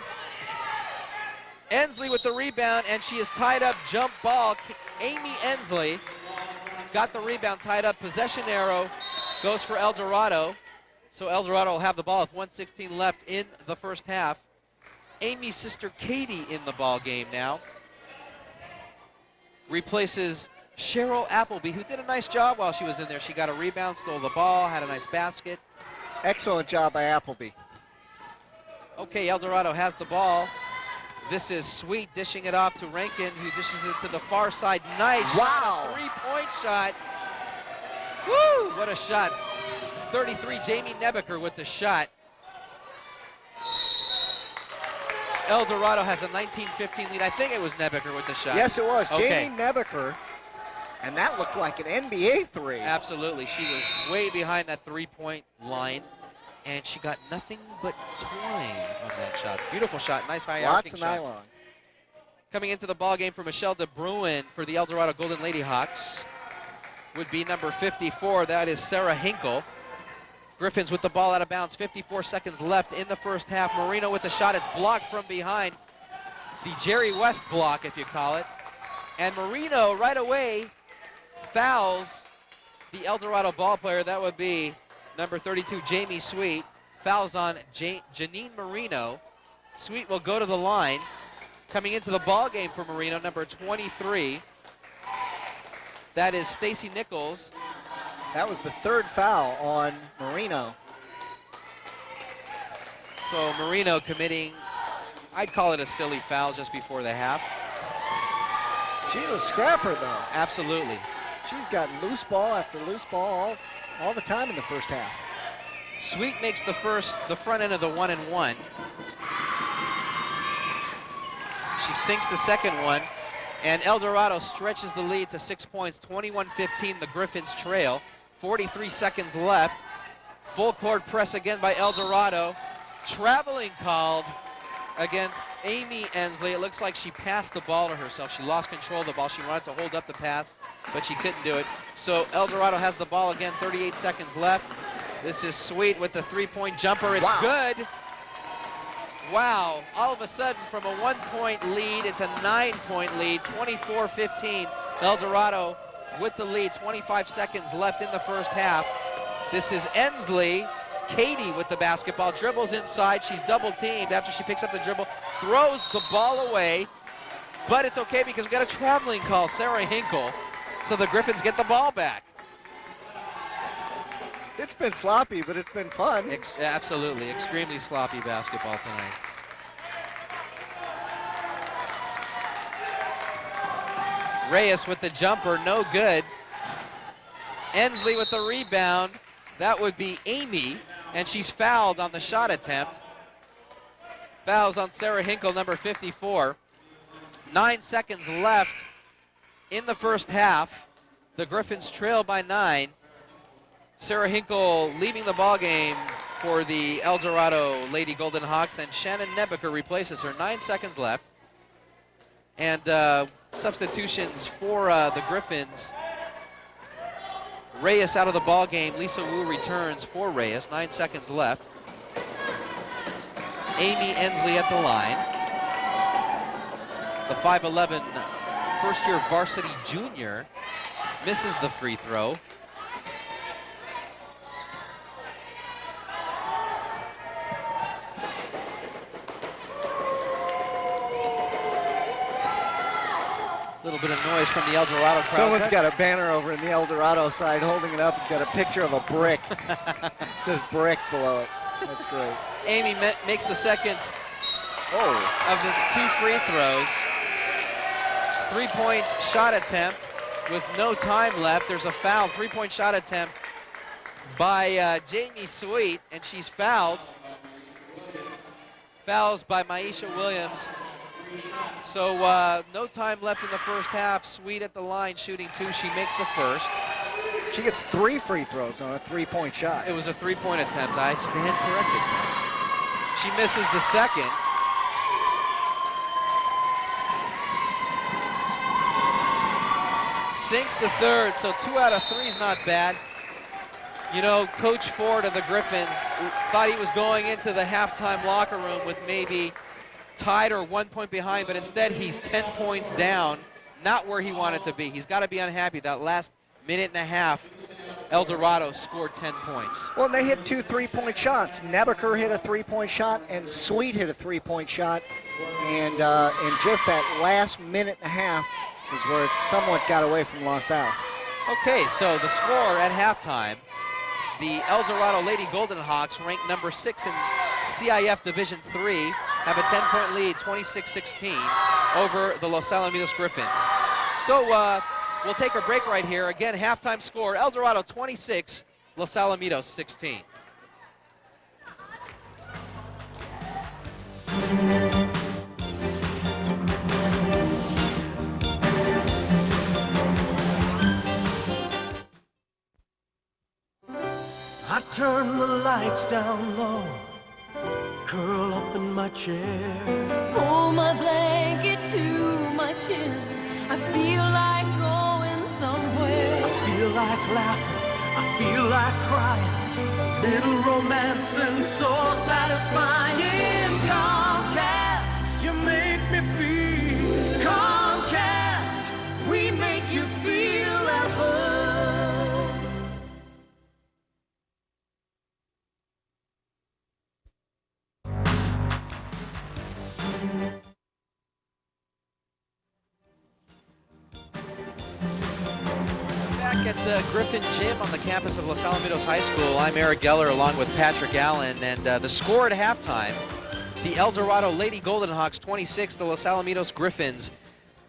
Ensley with the rebound, and she is tied up, jump ball. Amy Ensley got the rebound, tied up, possession arrow goes for El Dorado. So El Dorado will have the ball with 1:16 left in the first half. Amy's sister Katie in the ball game now. Replaces Cheryl Appleby, who did a nice job while she was in there. She got a rebound, stole the ball, had a nice basket. Excellent job by Appleby. Okay, El Dorado has the ball. This is Sweet dishing it off to Rankin, who dishes it to the far side. Nice Wow. shot, 3-point shot. Woo, what a shot. 33, Jamie Nebeker with the shot. El Dorado has a 19-15 lead. I think it was Nebeker with the shot. Yes, it was. Okay. Jamie Nebeker, and that looked like an NBA three. Absolutely. She was way behind that 3-point line, and she got nothing but twine on that shot. Beautiful shot. Nice high Lots arcing of shot. nylon. Coming into the ball game for Michelle DeBruin for the El Dorado Golden Lady Hawks would be number 54. That is Sarah Hinkle. Griffins with the ball out of bounds. 54 seconds left in the first half. Marino with the shot. It's blocked from behind. The Jerry West block, if you call it. And Marino right away fouls the El Dorado ball player. That would be number 32, Jamie Sweet. Fouls on Janine Marino. Sweet will go to the line. Coming into the ball game for Marino, number 23. That is Stacy Nichols. That was the third foul on Marino. So Marino committing, I'd call it a silly foul just before the half. She's a scrapper, though. Absolutely. She's got loose ball after loose ball all the time in the first half. Sweet makes the front end of the 1-and-1. She sinks the second one, and El Dorado stretches the lead to 6 points, 21-15, the Griffins trail. 43 seconds left. Full court press again by El Dorado. Traveling called against Amy Ensley. It looks like she passed the ball to herself. She lost control of the ball. She wanted to hold up the pass, but she couldn't do it. So El Dorado has the ball again, 38 seconds left. This is Sweet with the three-point jumper. It's good. Wow, all of a sudden from a 1-point lead, it's a 9-point lead, 24-15. El Dorado with the lead, 25 seconds left in the first half. This is Ensley. Katie with the basketball, dribbles inside. She's double teamed after she picks up the dribble, throws the ball away, but it's okay because we got a traveling call, Sarah Hinkle. So the Griffins get the ball back. It's been sloppy, but it's been fun. Absolutely, extremely sloppy basketball tonight. Reyes with the jumper, no good. Ensley with the rebound. That would be Amy, and she's fouled on the shot attempt. Fouls on Sarah Hinkle, number 54. 9 seconds left in the first half. The Griffins trail by 9. Sarah Hinkle leaving the ball game for the El Dorado Lady Golden Hawks, and Shannon Nebeker replaces her. 9 seconds left. And substitutions for the Griffins. Reyes out of the ball game. Lisa Wu returns for Reyes. 9 seconds left. Amy Ensley at the line. The 5'11" first-year varsity junior misses the free throw. A little bit of noise from the El Dorado crowd. Someone's got a banner over in the El Dorado side holding it up. It's got a picture of a brick. It says brick below it. That's great. Amy makes the second of the 2 free throws. 3-point shot attempt with no time left. There's a foul, 3-point shot attempt by Jamie Sweet, and she's fouled. Fouls by Maisha Williams. So no time left in the first half. Sweet at the line shooting 2. She makes the first. She gets 3 free throws on a 3-point shot. It was a 3-point attempt. I stand corrected. She misses the second. Sinks the third, so 2 out of 3 is not bad. You know, Coach Ford of the Griffins thought he was going into the halftime locker room with maybe tied or 1 point behind, but instead he's 10 points down, not where he wanted to be. He's got to be unhappy. That last minute and a half, El Dorado scored 10 points. Well, they hit 2 3-point shots. Nebeker hit a 3-point shot, and Sweet hit a 3-point shot. And in just that last minute and a half is where it somewhat got away from LaSalle. Okay, so the score at halftime, the El Dorado Lady Golden Hawks, ranked number 6 in CIF Division III, have a 10-point lead, 26-16, over the Los Alamitos Griffins. So we'll take a break right here. Again, halftime score, El Dorado 26, Los Alamitos 16. I turn the lights down low, curl up in my chair, pull my blanket to my chin. I feel like going somewhere. I feel like laughing, I feel like crying, little romance and so satisfying. Comcast, you make me feel. Comcast, we make you feel at home. Back at Griffin Gym on the campus of Los Alamitos High School, I'm Eric Geller along with Patrick Allen, and the score at halftime, the El Dorado Lady Golden Hawks 26, the Los Alamitos Griffins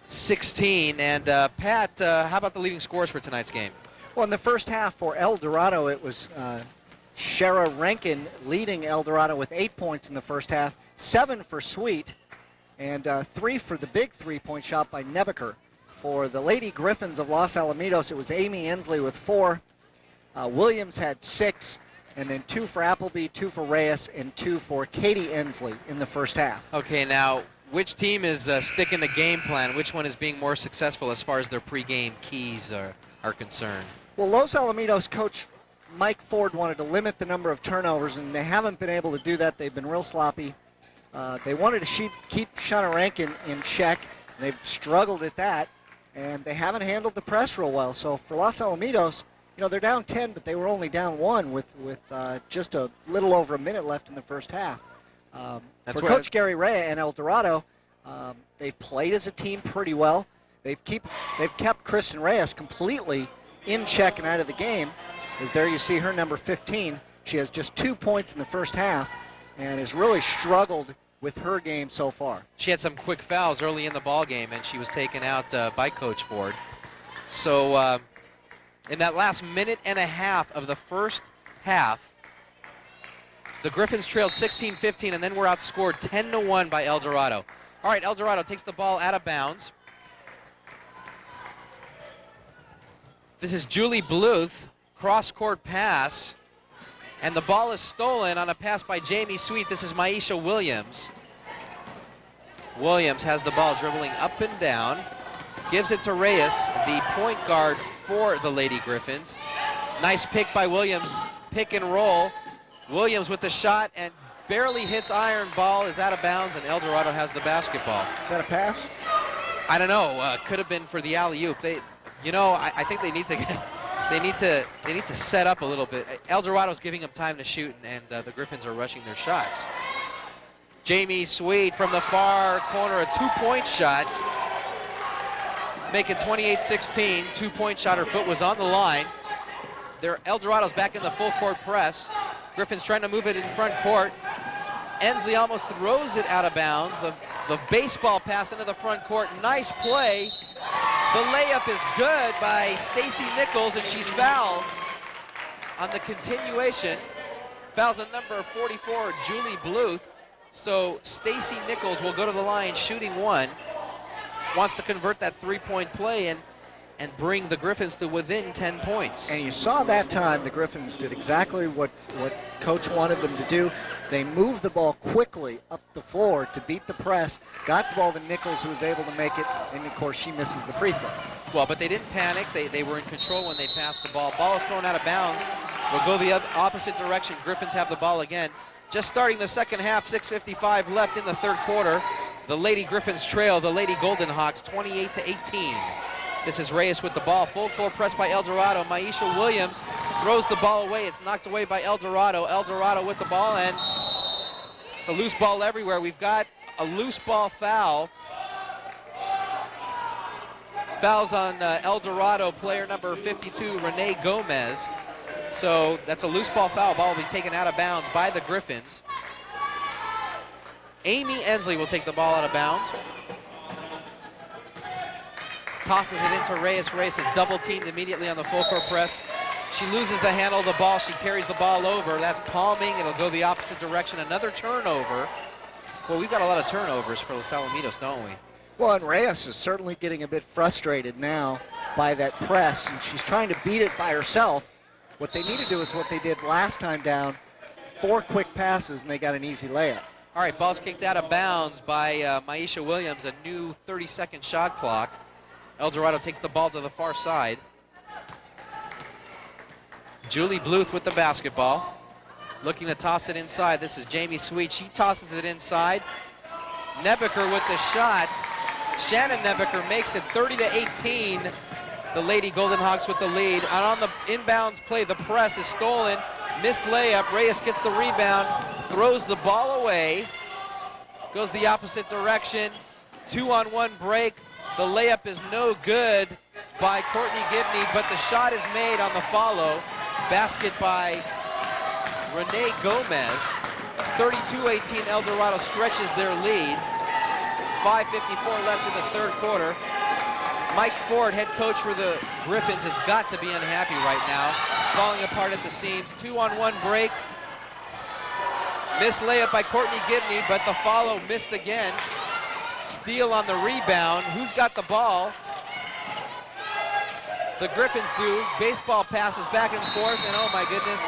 16. And Pat, how about the leading scores for tonight's game? Well, in the first half for El Dorado, it was Shara Rankin leading El Dorado with 8 points in the first half, 7 for Sweet, and 3 for the big 3-point shot by Nebeker. For the Lady Griffins of Los Alamitos, it was Amy Ensley with 4. Williams had 6. and then 2 for Appleby, 2 for Reyes, and 2 for Katie Ensley in the first half. Okay, now which team is sticking to game plan? Which one is being more successful as far as their pregame keys are concerned? Well, Los Alamitos coach Mike Ford wanted to limit the number of turnovers, and they haven't been able to do that. They've been real sloppy. They wanted to keep Shauna Rankin in check. They've struggled at that, and they haven't handled the press real well. So for Los Alamitos, they're down 10, but they were only down 1 with just a little over a minute left in the first half. For Coach Gary Rea and El Dorado, they've played as a team pretty well. They've kept Kristen Reyes completely in check and out of the game. As there you see her number 15. She has just 2 points in the first half and has really struggled with her game so far. She had some quick fouls early in the ball game, and she was taken out by Coach Ford. So in that last minute and a half of the first half, the Griffins trailed 16-15, and then were outscored 10-1 by El Dorado. All right, El Dorado takes the ball out of bounds. This is Julie Bluth, cross-court pass, and the ball is stolen on a pass by Jamie Sweet. This is Maisha Williams. Williams has the ball dribbling up and down, gives it to Reyes, the point guard for the Lady Griffins. Nice pick by Williams, pick and roll. Williams with the shot and barely hits iron. Ball is out of bounds, and El Dorado has the basketball. Is that a pass? I don't know. Could have been for the alley-oop. I think they need to set up a little bit. El Dorado's giving them time to shoot, and the Griffins are rushing their shots. Jamie Sweet from the far corner, a 2-point shot. Make it 28-16. 2-point shot. Her foot was on the line. El Dorado's back in the full court press. Griffins trying to move it in front court. Ensley almost throws it out of bounds. The baseball pass into the front court. Nice play. The layup is good by Stacy Nichols, and she's fouled on the continuation. Fouls on number 44, Julie Bluth. So Stacy Nichols will go to the line shooting 1. Wants to convert that 3-point play and bring the Griffins to within 10 points. And you saw that time the Griffins did exactly what Coach wanted them to do. They moved the ball quickly up the floor to beat the press, got the ball to Nichols, who was able to make it, and of course she misses the free throw. Well, but they didn't panic. They were in control when they passed the ball. Ball is thrown out of bounds. We'll go the opposite direction. Griffins have the ball again. Just starting the second half, 6:55 left in the third quarter. The Lady Griffins trail the Lady Golden Hawks 28-18. This is Reyes with the ball. Full court press by El Dorado. Maisha Williams throws the ball away. It's knocked away by El Dorado. El Dorado with the ball, and it's a loose ball everywhere. We've got a loose ball foul. Fouls on El Dorado, player number 52, Renee Gomez. So that's a loose ball foul. Ball will be taken out of bounds by the Griffins. Amy Ensley will take the ball out of bounds. Tosses it into Reyes. Reyes is double teamed immediately on the full court press. She loses the handle of the ball. She carries the ball over. That's palming. It'll go the opposite direction. Another turnover. Well, we've got a lot of turnovers for Los Alamitos, don't we? Well, and Reyes is certainly getting a bit frustrated now by that press, and she's trying to beat it by herself. What they need to do is what they did last time down, 4 quick passes, and they got an easy layup. All right, ball's kicked out of bounds by Maisha Williams, a new 30-second shot clock. El Dorado takes the ball to the far side. Julie Bluth with the basketball, looking to toss it inside. This is Jamie Sweet. She tosses it inside. Nebeker with the shot. Shannon Nebeker makes it 30-18. The Lady Golden Hawks with the lead. And on the inbounds play, the press is stolen. Missed layup. Reyes gets the rebound, throws the ball away, goes the opposite direction. 2-on-1 break. The layup is no good by Courtney Gibney, but the shot is made on the follow. Basket by Renee Gomez. 32-18, El Dorado stretches their lead. 5:54 left in the third quarter. Mike Ford, head coach for the Griffins, has got to be unhappy right now. Falling apart at the seams. 2-on-1 break. Missed layup by Courtney Gibney, but the follow missed again. Steele on the rebound. Who's got the ball? The Griffins do. Baseball passes back and forth, and oh my goodness,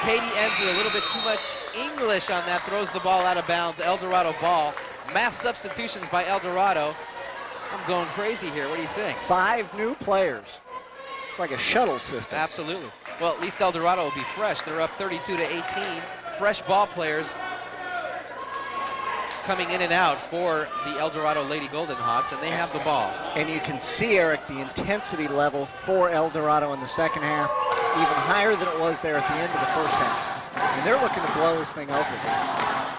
Katie Ensley, a little bit too much English on that, throws the ball out of bounds. El Dorado ball. Mass substitutions by El Dorado. I'm going crazy here. What do you think? 5 new players. It's like a shuttle system. Absolutely. Well, at least El Dorado will be fresh. They're up 32-18. Fresh ball players coming in and out for the El Dorado Lady Golden Hawks, and they have the ball. And you can see, Eric, the intensity level for El Dorado in the second half, even higher than it was there at the end of the first half. And they're looking to blow this thing open.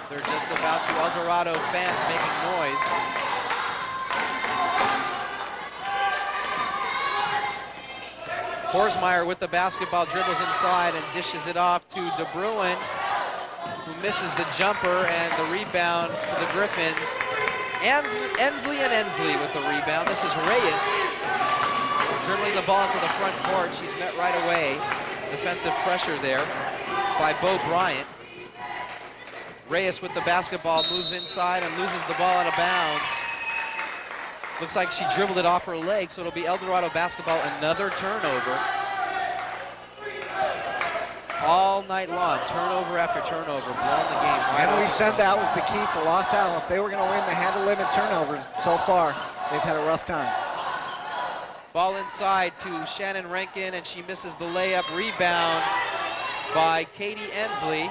They're just about to. El Dorado fans making noise. Korsmeyer with the basketball, dribbles inside and dishes it off to De Bruin, who misses the jumper, and the rebound to the Griffins. Ensley with the rebound. This is Reyes dribbling the ball into the front court. She's met right away. Defensive pressure there by Bo Bryant. Reyes with the basketball, moves inside and loses the ball out of bounds. Looks like she dribbled it off her leg, so it'll be El Dorado basketball, another turnover. All night long, turnover after turnover, blowing the game right And we off. said that was the key for Los Alamos. If they were going to win, they had to limit turnovers. So far, they've had a rough time. Ball inside to Shannon Rankin, and she misses the layup. Rebound by Katie Ensley.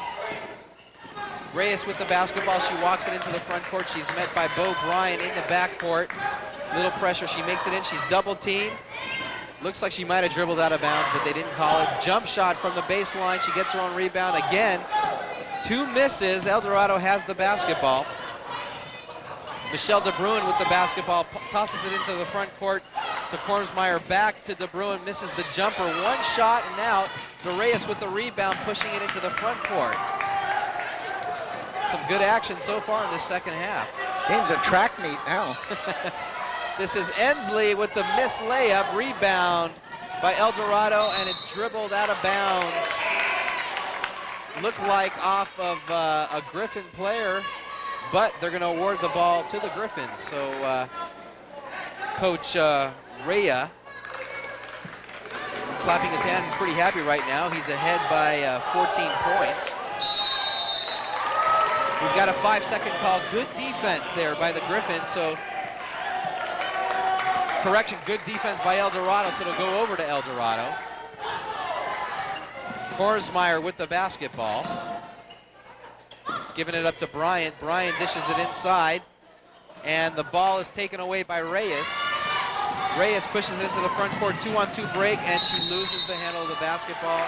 Reyes with the basketball. She walks it into the front court. She's met by Bo Bryant in the backcourt. Little pressure. She makes it in. She's double teamed. Looks like she might have dribbled out of bounds, but they didn't call it. Jump shot from the baseline. She gets her own rebound again. 2 misses. El Dorado has the basketball. Michelle De Bruin with the basketball, tosses it into the front court to Korsmeyer, back to De Bruin, misses the jumper. 1 shot and out to Reyes with the rebound, pushing it into the front court. Some good action so far in the second half. Game's a track meet now. This is Ensley with the missed layup, rebound by El Dorado, and it's dribbled out of bounds. Looked like off of a Griffin player, but they're going to award the ball to the Griffins. So Coach Rhea clapping his hands. He's pretty happy right now. He's ahead by 14 points. We've got a 5-second call. Good defense there by the Griffins. So correction, good defense by El Dorado, so it'll go over to El Dorado. Korsmeyer with the basketball. Giving it up to Bryant. Bryant dishes it inside, and the ball is taken away by Reyes. Reyes pushes it into the front court, 2-on-2 break, and she loses the handle of the basketball.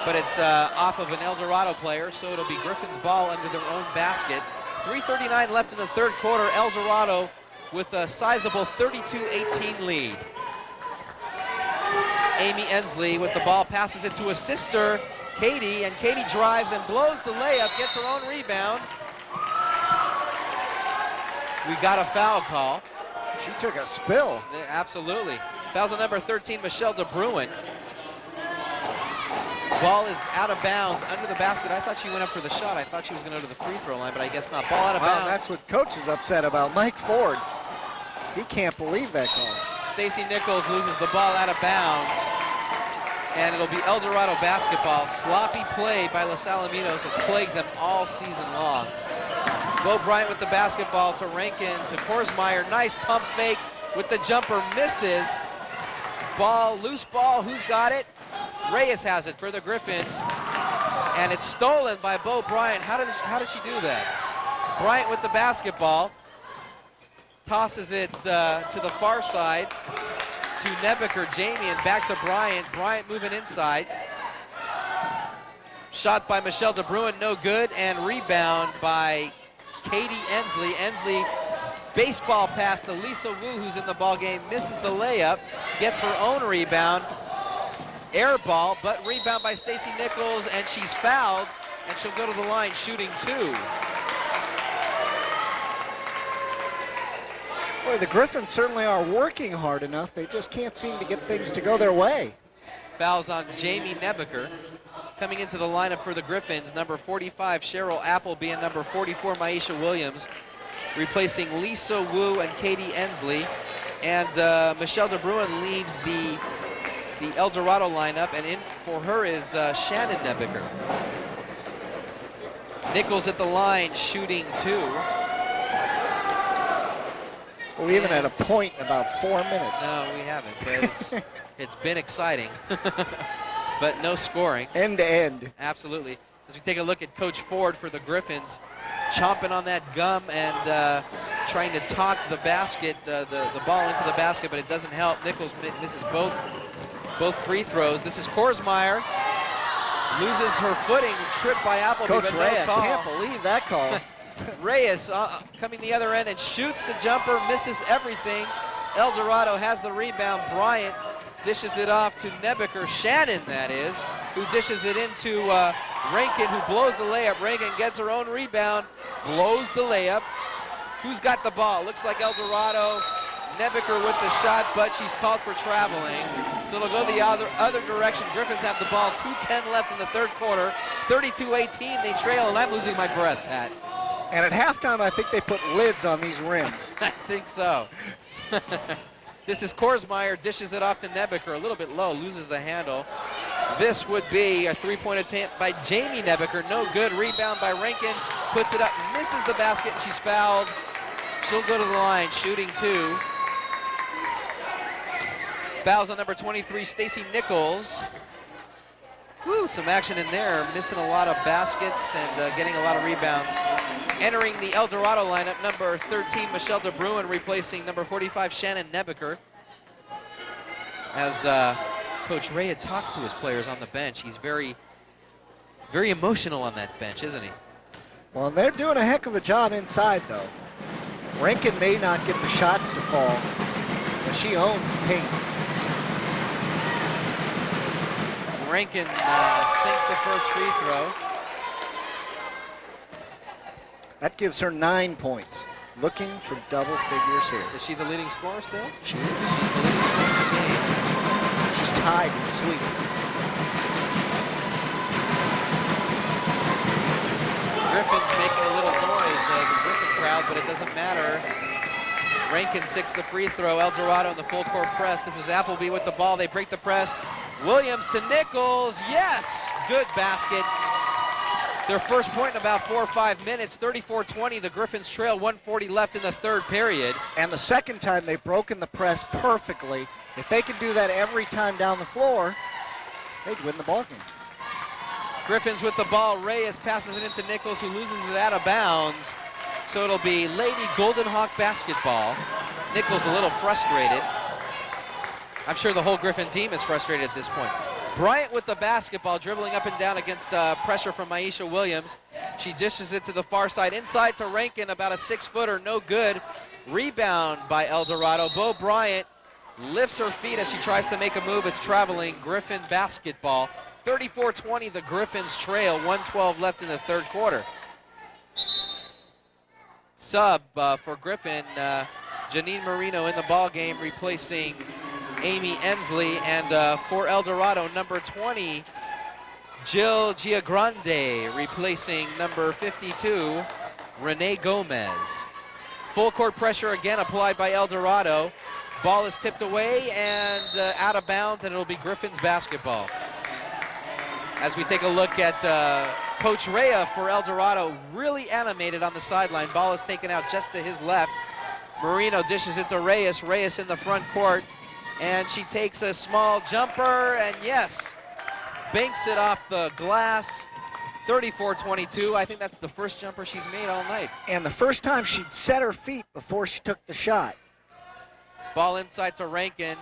But it's off of an El Dorado player, so it'll be Griffin's ball under their own basket. 3:39 left in the third quarter. El Dorado with a sizable 32-18 lead. Amy Ensley with the ball, passes it to a sister, Katie, and Katie drives and blows the layup, gets her own rebound. We got a foul call. She took a spill. Yeah, absolutely. Foul's on number 13, Michelle De Bruin. Ball is out of bounds under the basket. I thought she went up for the shot. I thought she was going to go to the free throw line, but I guess not. Ball out of bounds. That's what Coach is upset about. Mike Ford. He can't believe that call. Stacey Nichols loses the ball out of bounds, and it'll be El Dorado basketball. Sloppy play by Los Alamitos has plagued them all season long. Bo Bryant with the basketball to Rankin, to Korsmeyer. Nice pump fake with the jumper, misses. Ball, loose ball, who's got it? Reyes has it for the Griffins, and it's stolen by Bo Bryant. How did she do that? Bryant with the basketball, tosses it to the far side to Nebeker, Jamie, and back to Bryant. Bryant moving inside. Shot by Michelle De Bruin, no good, and rebound by Katie Ensley. Ensley, baseball pass to Lisa Wu, who's in the ball game, misses the layup, gets her own rebound. Air ball, but rebound by Stacey Nichols, and she's fouled, and she'll go to the line shooting 2. Boy, the Griffins certainly are working hard enough. They just can't seem to get things to go their way. Fouls on Jamie Nebeker. Coming into the lineup for the Griffins, number 45, Cheryl Appleby, and number 44, Maisha Williams, replacing Lisa Wu and Katie Ensley. And Michelle De Bruin leaves the the El Dorado lineup, and in for her is Shannon Nebiker. Nichols at the line, shooting 2. We even had a point in about 4 minutes. No, we haven't, but it's been exciting, but no scoring. End to end. Absolutely. As we take a look at Coach Ford for the Griffins, chomping on that gum and trying to talk the basket, the ball into the basket, but it doesn't help. Nichols misses both free throws. This is Korsmeyer. Loses her footing, tripped by Appleby, Coach but no Ray, call. I can't believe that call. Reyes coming the other end and shoots the jumper, misses everything. El Dorado has the rebound. Bryant dishes it off to Nebiker, Shannon that is, who dishes it into Rankin, who blows the layup. Rankin gets her own rebound, blows the layup. Who's got the ball? Looks like El Dorado. Nebiker with the shot, but she's called for traveling. So it'll go the other direction. Griffins have the ball, 2:10 left in the third quarter. 32-18, they trail, and I'm losing my breath, Pat. And at halftime, I think they put lids on these rims. I think so. This is Korsmeyer, dishes it off to Nebiker, a little bit low, loses the handle. This would be a three-point attempt by Jamie Nebiker, no good. Rebound by Rankin, puts it up, misses the basket, and she's fouled. She'll go to the line, shooting 2. Fouls on number 23, Stacy Nichols. Woo, some action in there, missing a lot of baskets and getting a lot of rebounds. Entering the El Dorado lineup, number 13, Michelle DeBruin, replacing number 45, Shannon Nebiker. As Coach Ray talks to his players on the bench, he's very, very emotional on that bench, isn't he? Well, they're doing a heck of a job inside, though. Rankin may not get the shots to fall, but she owns the paint. Rankin sinks the first free throw. That gives her 9 points. Looking for double figures here. Is she the leading scorer still? She is. She's the leading scorer in the game. She's tied with Sweet. Griffin's making a little noise, the Griffin crowd, but it doesn't matter. Rankin sinks the free throw. El Dorado in the full court press. This is Appleby with the ball. They break the press. Williams to Nichols. Yes! Good basket. Their first point in about 4 or 5 minutes. 34-20. The Griffins trail, 1:40 left in the third period. And the second time they've broken the press perfectly. If they could do that every time down the floor, they'd win the ballgame. Griffins with the ball. Reyes passes it into Nichols, who loses it out of bounds. So it'll be Lady Golden Hawk basketball. Nichols a little frustrated. I'm sure the whole Griffin team is frustrated at this point. Bryant with the basketball, dribbling up and down against pressure from Maisha Williams. She dishes it to the far side, inside to Rankin, about a 6-footer, no good. Rebound by El Dorado. Bo Bryant lifts her feet as she tries to make a move. It's traveling Griffin basketball. 34-20, the Griffins trail, 1:12 left in the third quarter. Sub for Griffin, Janine Marino in the ball game, replacing Amy Ensley, and for El Dorado, number 20, Jill Giagrande, replacing number 52, Renee Gomez. Full court pressure again applied by El Dorado. Ball is tipped away and out of bounds, and it'll be Griffin's basketball. As we take a look at Coach Rea for El Dorado, really animated on the sideline. Ball is taken out just to his left. Marino dishes it to Reyes. Reyes in the front court. And she takes a small jumper, and yes, banks it off the glass. 34-22. I think that's the first jumper she's made all night. And the first time she'd set her feet before she took the shot. Ball inside to Rankin.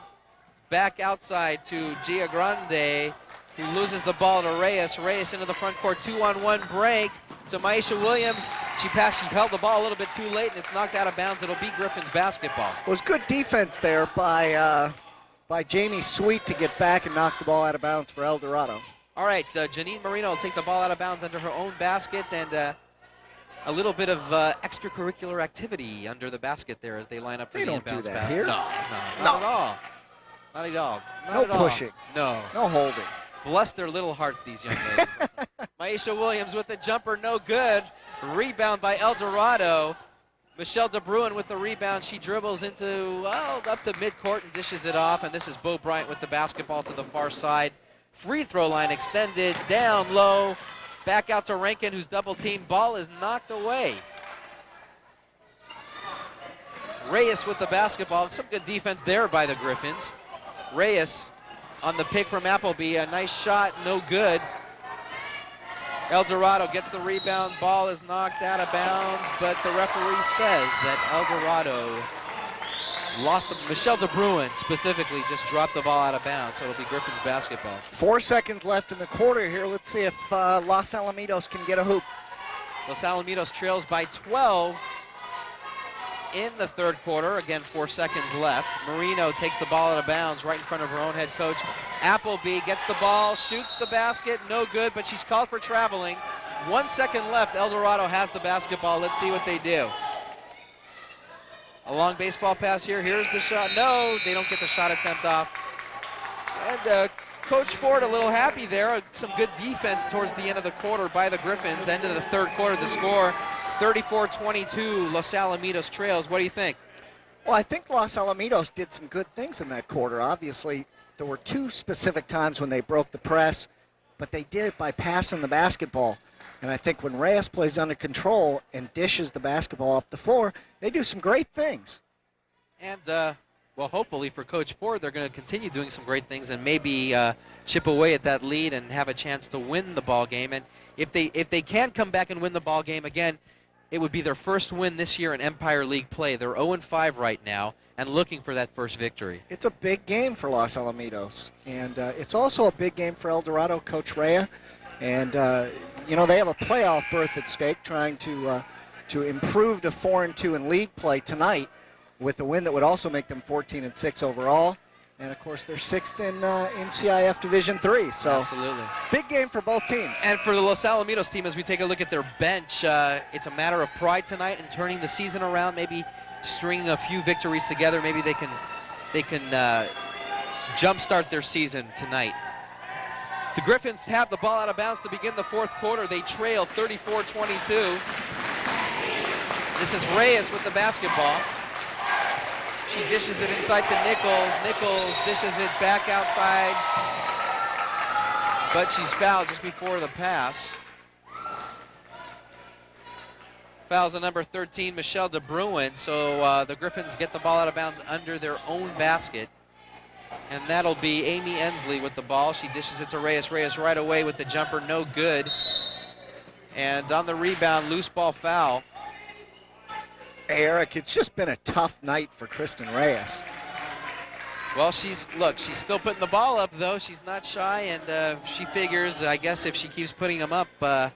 Back outside to Giagrande, who loses the ball to Reyes. Reyes into the front court, 2-on-1 break to Maisha Williams. She held the ball a little bit too late, and it's knocked out of bounds. It'll be Griffin's basketball. It was good defense there by Jamie Sweet to get back and knock the ball out of bounds for El Dorado. All right, Janine Marino will take the ball out of bounds under her own basket, and a little bit of extracurricular activity under the basket there as they line up for They the don't do inbounds that pass. here. No, not at all. Not at all. Not No at all. pushing. No. No holding. Bless their little hearts, these young ladies. Maisha Williams with the jumper, no good. Rebound by El Dorado. Michelle DeBruin with the rebound. She dribbles into, well, up to midcourt and dishes it off. And this is Bo Bryant with the basketball to the far side. Free throw line extended, down low. Back out to Rankin, who's double teamed. Ball is knocked away. Reyes with the basketball. Some good defense there by the Griffins. Reyes on the pick from Appleby. A nice shot, no good. El Dorado gets the rebound. Ball is knocked out of bounds, but the referee says that El Dorado lost the, Michelle DeBruin specifically just dropped the ball out of bounds, so it'll be Griffin's basketball. 4 seconds left in the quarter here. Let's see if Los Alamitos can get a hoop. Los Alamitos trails by 12 in the third quarter. Again, 4 seconds left. Marino takes the ball out of bounds right in front of her own head coach. Appleby gets the ball, shoots the basket, no good, but she's called for traveling. 1 second left. El Dorado has the basketball. Let's see what they do. A long baseball pass here. Here's the shot. No, they don't get the shot attempt off. And Coach Ford a little happy there. Some good defense towards the end of the quarter by the Griffins. End of the third quarter, the score 34-22. Los Alamitos trails. What do you think? Well, I think Los Alamitos did some good things in that quarter. Obviously, there were 2 specific times when they broke the press, but they did it by passing the basketball. And I think when Reyes plays under control and dishes the basketball up the floor, they do some great things. And, well, hopefully for Coach Ford, they're going to continue doing some great things and maybe chip away at that lead and have a chance to win the ball game. And if they can come back and win the ball game again, it would be their first win this year in Empire League play. They're 0-5 right now and looking for that first victory. It's a big game for Los Alamitos. And it's also a big game for El Dorado, Coach Rea. And, you know, they have a playoff berth at stake, trying to improve to 4-2 in league play tonight with a win that would also make them 14-6 overall. And, of course, they're 6th in NCIF Division III. So absolutely. Big game for both teams. And for the Los Alamitos team, as we take a look at their bench, it's a matter of pride tonight and turning the season around, maybe stringing a few victories together. Maybe they can jumpstart their season tonight. The Griffins have the ball out of bounds to begin the fourth quarter. They trail 34-22. This is Reyes with the basketball. She dishes it inside to Nichols. Nichols dishes it back outside, but she's fouled just before the pass. Fouls on number 13, Michelle DeBruin. So the Griffins get the ball out of bounds under their own basket. And that'll be Amy Ensley with the ball. She dishes it to Reyes. Reyes right away with the jumper, no good. And on the rebound, loose ball foul. Hey, Eric, it's just been a tough night for Kristen Reyes. Well, she's still putting the ball up, though. She's not shy, and she figures, I guess, if she keeps putting them up, well,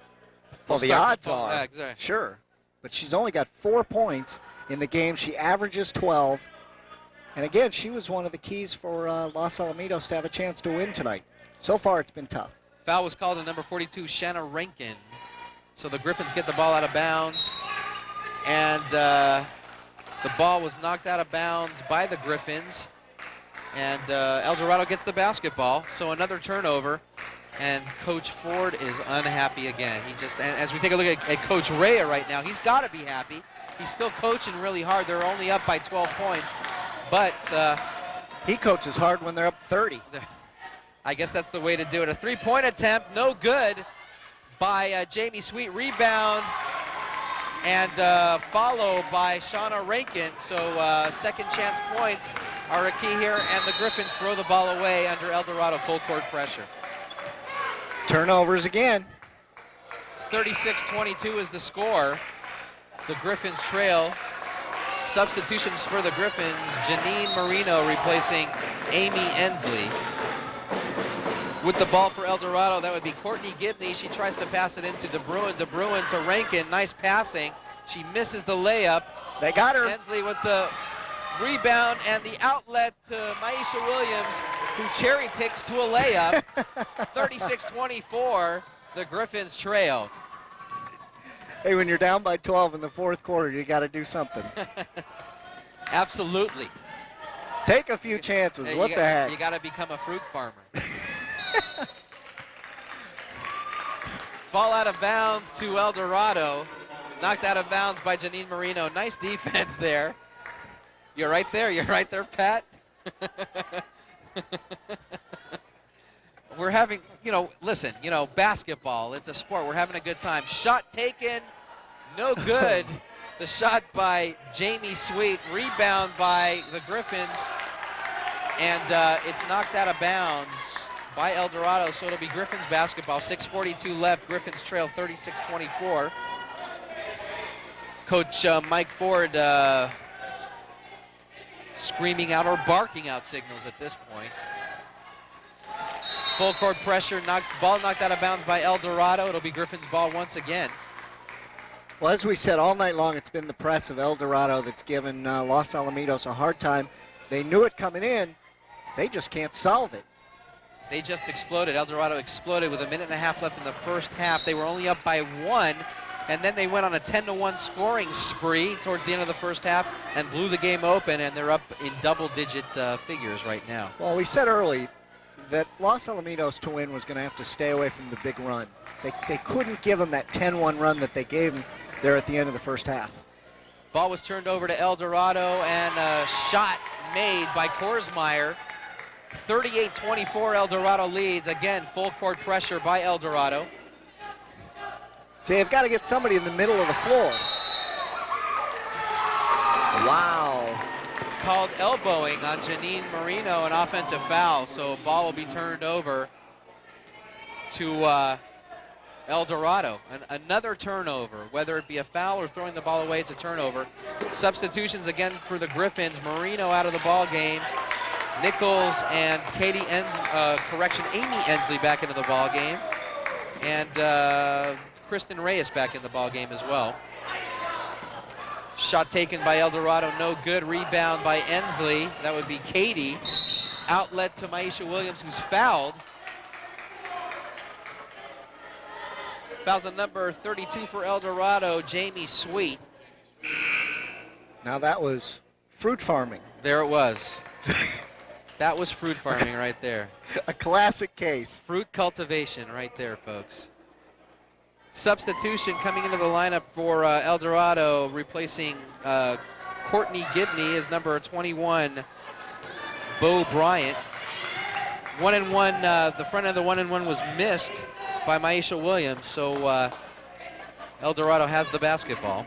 the odds are, exactly. Sure. But she's only got 4 points in the game. She averages 12. And again, she was one of the keys for Los Alamitos to have a chance to win tonight. So far, it's been tough. Foul was called on number 42, Shanna Rankin. So the Griffins get the ball out of bounds. And the ball was knocked out of bounds by the Griffins. And El Dorado gets the basketball. So another turnover. And Coach Ford is unhappy again. He just, and as we take a look at Coach Rea right now, he's got to be happy. He's still coaching really hard. They're only up by 12 points. But he coaches hard when they're up 30. I guess that's the way to do it. A three-point attempt, no good by Jamie Sweet. Rebound and followed by Shauna Rankin. So second chance points are a key here, and the Griffins throw the ball away under El Dorado full court pressure. Turnovers again. 36-22 is the score. The Griffins trail. Substitutions for the Griffins, Janine Marino replacing Amy Ensley. With the ball for El Dorado, that would be Courtney Gibney. She tries to pass it into DeBruin. DeBruin to Rankin, nice passing. She misses the layup. They got her. Ensley with the rebound and the outlet to Maisha Williams, who cherry picks to a layup. 36-24, the Griffins trail. Hey, when you're down by 12 in the fourth quarter, you got to do something. Absolutely. Take a few chances. What the heck? You got to become a fruit farmer. Ball out of bounds to El Dorado. Knocked out of bounds by Janine Marino. Nice defense there. You're right there. You're right there, Pat. We're having, listen, basketball, it's a sport. We're having a good time. Shot taken, no good. The shot by Jamie Sweet, rebound by the Griffins, and it's knocked out of bounds by El Dorado, so it'll be Griffins basketball. 6:42 left. Griffins trail 36-24. Coach Mike Ford screaming out or barking out signals at this point. Full court pressure, ball knocked out of bounds by El Dorado. It'll be Griffins ball once again. Well, as we said all night long, it's been the press of El Dorado that's given Los Alamitos a hard time. They knew it coming in. They just can't solve it. They just exploded. El Dorado exploded with 1.5 minutes left in the first half. They were only up by 1, and then they went on a 10-1 scoring spree towards the end of the first half and blew the game open, and they're up in double-digit figures right now. Well, we said early that Los Alamitos to win was going to have to stay away from the big run. They couldn't give them that 10-1 run that they gave them there at the end of the first half. Ball was turned over to El Dorado, and a shot made by Korsmeyer. 38-24, El Dorado leads. Again, full court pressure by El Dorado. So they've got to get somebody in the middle of the floor. Wow. Called elbowing on Janine Marino, an offensive foul. So ball will be turned over to El Dorado. Another turnover, whether it be a foul or throwing the ball away, it's a turnover. Substitutions again for the Griffins. Marino out of the ball game. Nichols and Amy Ensley back into the ball game, and Kristen Reyes back in the ball game as well. Shot taken by El Dorado, no good. Rebound by Ensley. That would be Katie. Outlet to Maisha Williams, who's fouled. Fouls on number 32 for El Dorado, Jamie Sweet. Now that was fruit farming. There it was. That was fruit farming right there. A classic case. Fruit cultivation right there, folks. Substitution coming into the lineup for El Dorado, replacing Courtney Gibney is number 21, Bo Bryant. 1-1, the front end of the 1-1 was missed by Maisha Williams, so El Dorado has the basketball.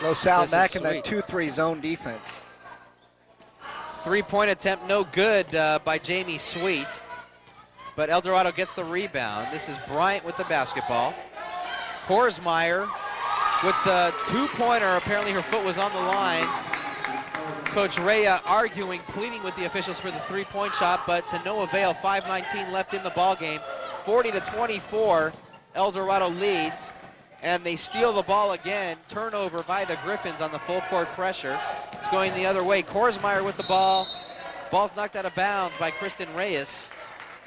Los Al This is back in sweet. that 2-3 zone defense. Three-point attempt, no good by Jamie Sweet. But El Dorado gets the rebound. This is Bryant with the basketball. Korsmeyer with the two-pointer. Apparently her foot was on the line. Coach Rhea arguing, pleading with the officials for the three-point shot, but to no avail. 5:19 left in the ball game. 40-24, El Dorado leads. And they steal the ball again. Turnover by the Griffins on the full court pressure. It's going the other way. Korsmeyer with the ball. Ball's knocked out of bounds by Kristen Reyes.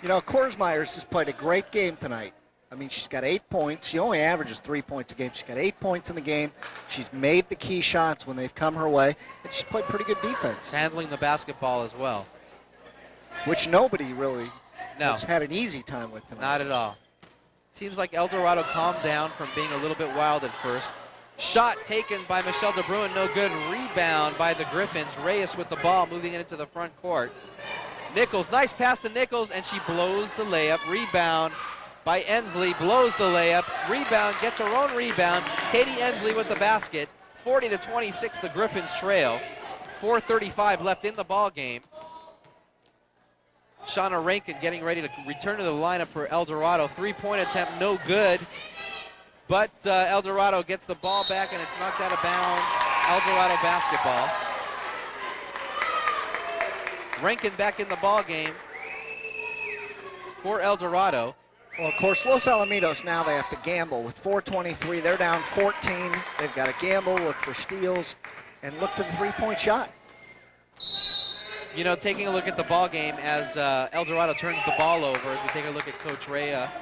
You know, Korsmeyer's just played a great game tonight. I mean, she's got 8 points. She only averages 3 points a game. She's got 8 points in the game. She's made the key shots when they've come her way. And she's played pretty good defense. Handling the basketball as well. Which nobody really No, has had an easy time with tonight. not at all. Seems like El Dorado calmed down from being a little bit wild at first. Shot taken by Michelle DeBruin, no good. Rebound by the Griffins. Reyes with the ball, moving it into the front court. Nichols, nice pass to Nichols, and she blows the layup. Rebound by Ensley, blows the layup. Rebound, gets her own rebound. Katie Ensley with the basket. 40-26, the Griffins trail. 4:35 left in the ball game. Shauna Rankin getting ready to return to the lineup for El Dorado. Three-point attempt, no good. But El Dorado gets the ball back, and it's knocked out of bounds. El Dorado basketball. Rankin back in the ball game for El Dorado. Well, of course, Los Alamitos now they have to gamble. With 4:23, they're down 14. They've got to gamble, look for steals, and look to the three-point shot. You know, taking a look at the ball game as El Dorado turns the ball over, as we take a look at Coach Rhea.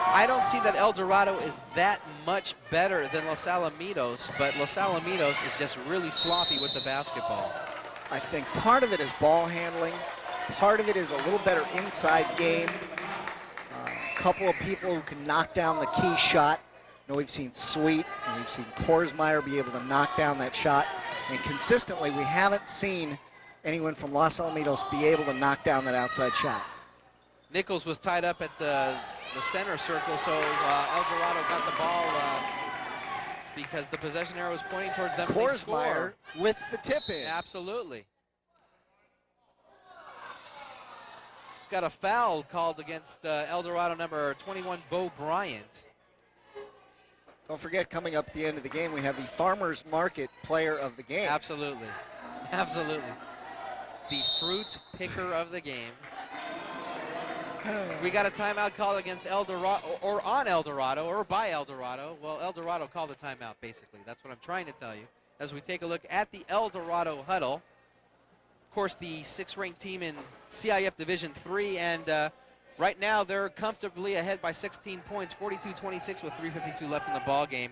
I don't see that El Dorado is that much better than Los Alamitos, but Los Alamitos is just really sloppy with the basketball. I think part of it is ball handling. Part of it is a little better inside game. A couple of people who can knock down the key shot. We've seen Sweet and we've seen Korsmeyer be able to knock down that shot. And consistently, we haven't seen anyone from Los Alamitos be able to knock down that outside shot. Nichols was tied up at the center circle, so El Dorado got the ball because the possession arrow was pointing towards them. Korsmeyer with the tip in. Absolutely. Got a foul called against El Dorado number 21, Bo Bryant. Don't forget, coming up at the end of the game, we have the Farmers Market Player of the Game. Absolutely. Absolutely. The fruit picker of the game. We got a timeout call against El Dorado, or on El Dorado, or by El Dorado. Well, El Dorado called a timeout, basically. That's what I'm trying to tell you. As we take a look at the El Dorado huddle. Of course, the 6th-ranked team in CIF Division III, and right now they're comfortably ahead by 16 points, 42-26 with 3:52 left in the ball game.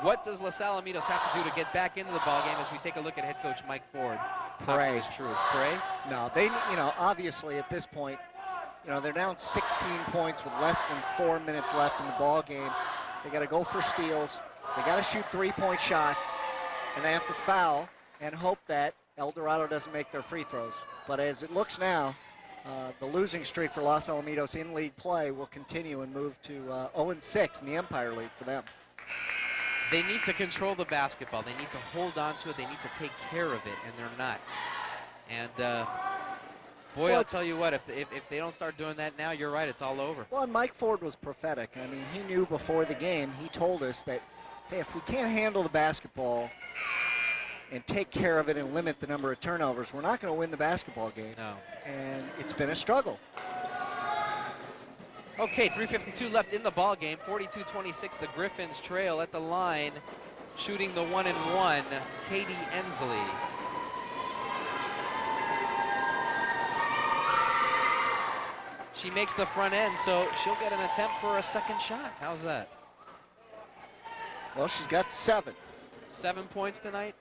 What does Los Alamitos have to do to get back into the ball game as we take a look at head coach Mike Ford? Pray. His truth. Pray? No, they, obviously at this point, they're down 16 points with less than 4 minutes left in the ball game. They got to go for steals. They got to shoot 3-point shots, and they have to foul and hope that El Dorado doesn't make their free throws. But as it looks now, the losing streak for Los Alamitos in league play will continue and move to 0-6 in the Empire League for them. They need to control the basketball. They need to hold on to it. They need to take care of it, and they're not. And boy, Well, I'll tell you what, if they don't start doing that now, you're right, it's all over. Well, and Mike Ford was prophetic. I mean, he knew before the game, he told us that, hey, if we can't handle the basketball and take care of it and limit the number of turnovers, we're not going to win the basketball game. No. And it's been a struggle. Okay, 3:52 left in the ball game. 42-26, the Griffins trail at the line, shooting the 1-and-1, Katie Ensley. She makes the front end, so she'll get an attempt for a second shot. How's that? Well, she's got 7. 7 points tonight,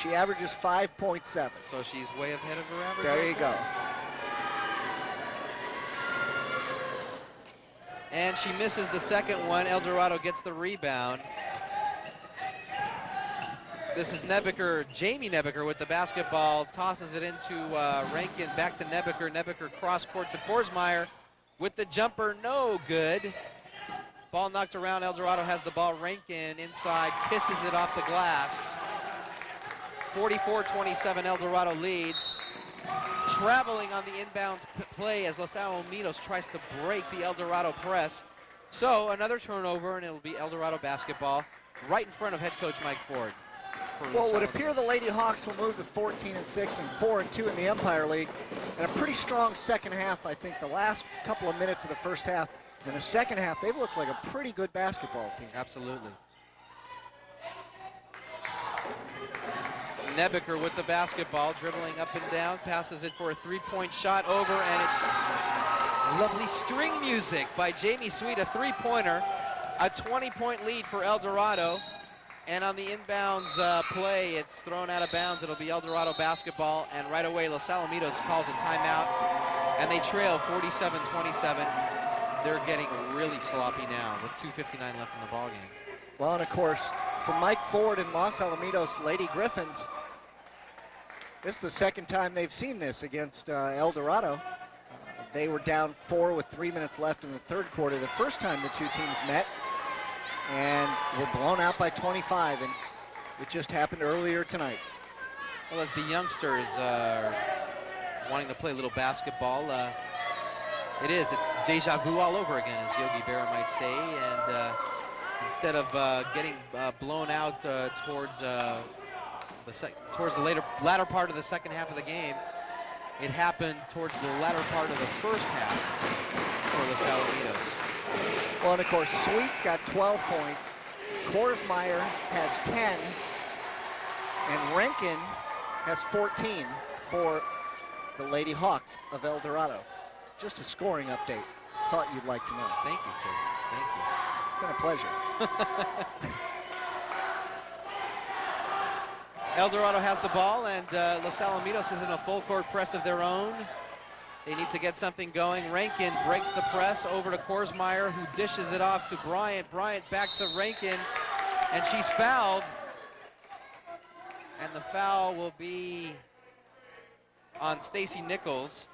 She averages 5.7. so she's way ahead of her average. There right you go. And she misses the second one. El Dorado gets the rebound. This is Nebeker, Jamie Nebeker with the basketball, tosses it into Rankin, back to Nebeker. Nebeker cross court to Korsmeyer with the jumper, no good. Ball knocked around, El Dorado has the ball. Rankin inside, pisses it off the glass. 44-27, El Dorado leads. Traveling on the inbounds play as Los Alamitos tries to break the El Dorado press. So another turnover, and it'll be El Dorado basketball right in front of head coach Mike Ford. Well, it would appear the Lady Hawks will move to 14-6 and 4-2 in the Empire League. And a pretty strong second half, I think, the last couple of minutes of the first half. In the second half, they've looked like a pretty good basketball team. Absolutely. Nebeker with the basketball, dribbling up and down, passes it for a three-point shot over, and it's lovely string music by Jamie Sweet, a three-pointer, a 20-point lead for El Dorado. And on the inbounds play, it's thrown out of bounds. It'll be El Dorado basketball, and right away Los Alamitos calls a timeout, and they trail 47-27. They're getting really sloppy now with 2:59 left in the ballgame. Well, and of course, for Mike Ford and Los Alamitos Lady Griffins, this is the second time they've seen this against El Dorado. They were down 4 with 3 minutes left in the third quarter. The first time the two teams met, and were blown out by 25, and it just happened earlier tonight. Well, as the youngsters are wanting to play a little basketball, it's deja vu all over again, as Yogi Berra might say, and instead of getting blown out towards the latter part of the second half of the game, it happened towards the latter part of the first half for Los Alamitos. Well, and of course, Sweet's got 12 points. Korsmeyer has 10. And Rankin has 14 for the Lady Hawks of El Dorado. Just a scoring update. Thought you'd like to know. Thank you, sir. Thank you. It's been a pleasure. El Dorado has the ball, and Los Alamitos is in a full court press of their own. They need to get something going. Rankin breaks the press over to Korsmeyer, who dishes it off to Bryant. Bryant back to Rankin, and she's fouled. And the foul will be on Stacy Nichols.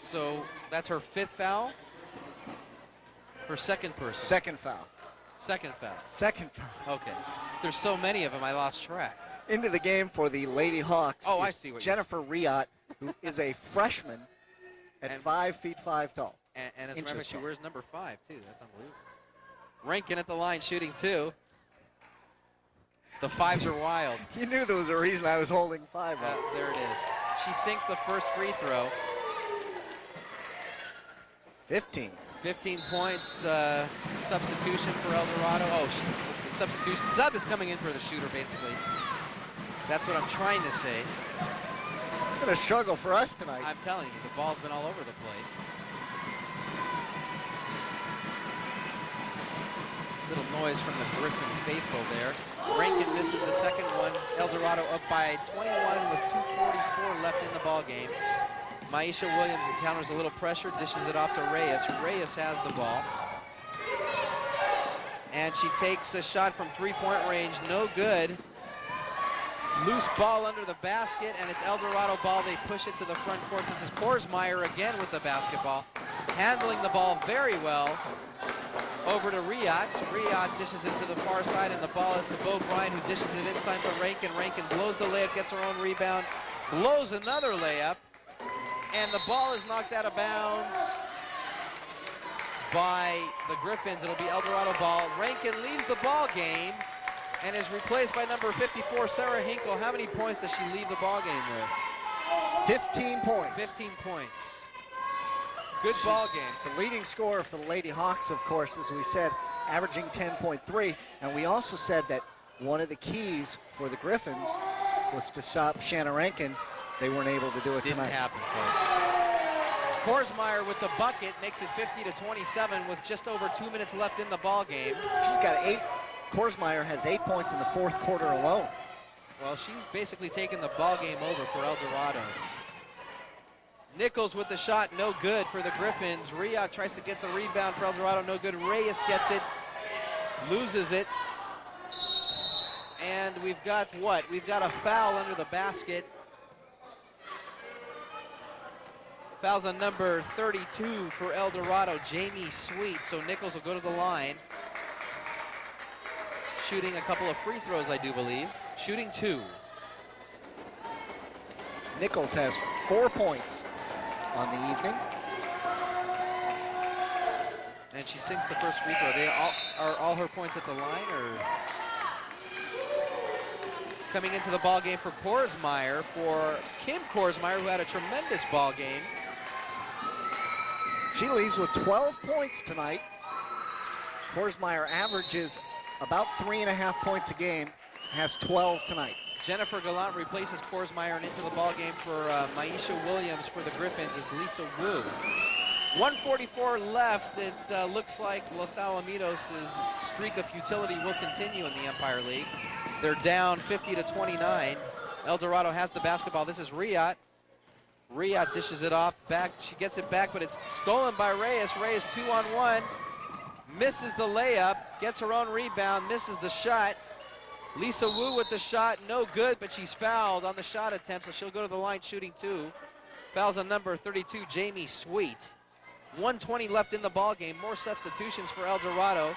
So that's her 5th foul. Her second person. Second foul. Second foul. Second foul. Okay. There's so many of them, I lost track. Into the game for the Lady Hawks Oh, I is see what Jennifer Riot, who is a freshman at And- 5 feet 5 tall. And as a matter of fact, she Interesting. wears number 5, too. That's unbelievable. Rankin at the line shooting 2. The 5s are wild. You knew there was a reason I was holding 5 up. There it is. She sinks the first free throw. 15. 15 points, substitution for El Dorado. Oh, the substitution. Sub is coming in for the shooter, basically. That's what I'm trying to say. It's been a struggle for us tonight. I'm telling you, the ball's been all over the place. Little noise from the Griffin faithful there. Rankin misses the second one. El Dorado up by 21 with 2:44 left in the ball game. Maisha Williams encounters a little pressure, dishes it off to Reyes. Reyes has the ball. And she takes a shot from 3-point range, no good. Loose ball under the basket, and it's El Dorado ball. They push it to the front court. This is Korsmeyer again with the basketball. Handling the ball very well. Over to Riot. Riot dishes it to the far side, and the ball is to Bo Bryant, who dishes it inside to Rankin. Rankin blows the layup, gets her own rebound, blows another layup, and the ball is knocked out of bounds by the Griffins. It'll be El Dorado ball. Rankin leaves the ball game and is replaced by number 54, Sarah Hinkle. How many points does she leave the ball game with? 15 points. 15 points. Good ball game. The leading scorer for the Lady Hawks, of course, as we said, averaging 10.3. And we also said that one of the keys for the Griffins was to stop Shanna Rankin. They weren't able to do it Didn't tonight. happen, folks. Korsmeyer with the bucket makes it 50-27 with just over 2 minutes left in the ball game. She's got 8. Korsmeyer has 8 points in the 4th quarter alone. Well, she's basically taken the ball game over for El Dorado. Nichols with the shot, no good for the Griffins. Riot tries to get the rebound for El Dorado, no good. Reyes gets it, loses it. And we've got what? We've got a foul under the basket. Foul's on number 32 for El Dorado, Jamie Sweet. So Nichols will go to the line. Shooting a couple of free throws, I do believe. Shooting 2. Nichols has 4 points on the evening. And she sinks the first free throw. Are all her points at the line, or? Coming into the ball game for Korsmeyer, for Kim Korsmeyer, who had a tremendous ball game. She leaves with 12 points tonight. Korsmeyer averages about 3.5 points a game, has 12 tonight. Jennifer Gallant replaces Korsmeyer, and into the ball game for Maisha Williams for the Griffins is Lisa Wu. 1:44 left. It looks like Los Alamitos' streak of futility will continue in the Empire League. They're down 50-29. El Dorado has the basketball. This is Riot. Riot dishes it off back. She gets it back, but it's stolen by Reyes. Reyes 2-on-1. Misses the layup, gets her own rebound, misses the shot. Lisa Wu with the shot, no good, but she's fouled on the shot attempt, so she'll go to the line shooting 2. Fouls on number 32, Jamie Sweet. 1:20 left in the ball game. More substitutions for El Dorado.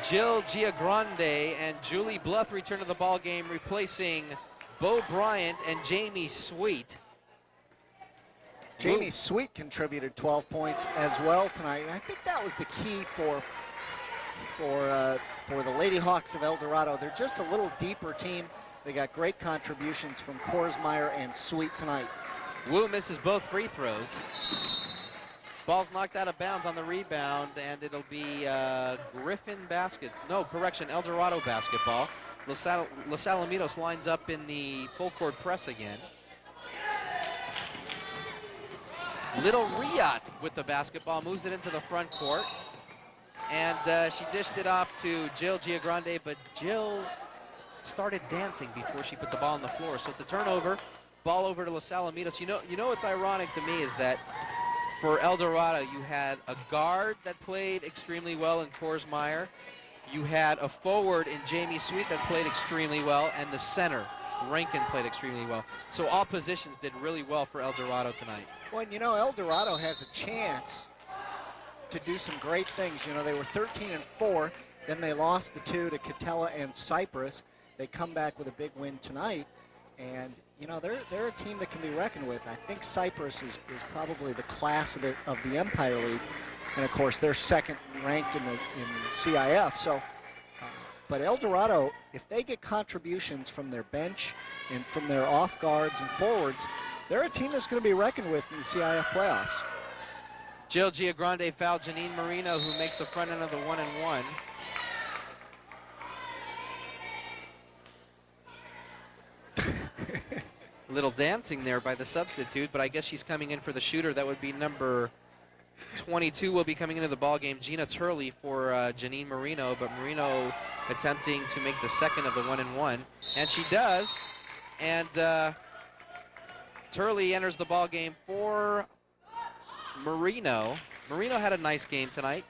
Jill Giagrande and Julie Bluff return to the ball game, replacing Bo Bryant and Jamie Sweet. Jamie Sweet contributed 12 points as well tonight. And I think that was the key for the Lady Hawks of El Dorado. They're just a little deeper team. They got great contributions from Korsmeyer and Sweet tonight. Wu misses both free throws. Ball's knocked out of bounds on the rebound, and it'll be Griffin basket. No, correction, El Dorado basketball. Los Alamitos lines up in the full court press again. Little Riot with the basketball, moves it into the front court. And she dished it off to Jill Giagrande, but Jill started dancing before she put the ball on the floor. So it's a turnover, ball over to Los Alamitos. You know what's ironic to me is that for El Dorado, you had a guard that played extremely well in Korsmeyer. You had a forward in Jamie Sweet that played extremely well, and the center, Rankin, played extremely well. So all positions did really well for El Dorado tonight. Well, and El Dorado has a chance to do some great things. They were 13-4, then they lost the 2 to Catella and Cypress. They come back with a big win tonight, and they're a team that can be reckoned with. I think Cypress is probably the class of the Empire League, and of course they're second ranked in the CIF. So, but El Dorado, if they get contributions from their bench and from their off guards and forwards, they're a team that's going to be reckoned with in the CIF playoffs. Jill Giagrande fouled Janine Marino, who makes the front end of the 1-and-1. Little dancing there by the substitute, but I guess she's coming in for the shooter. That would be number 22 will be coming into the ball game. Gina Turley for Janine Marino, but Marino attempting to make the second of the 1-and-1, and she does. And Turley enters the ball game for Marino. Marino had a nice game tonight.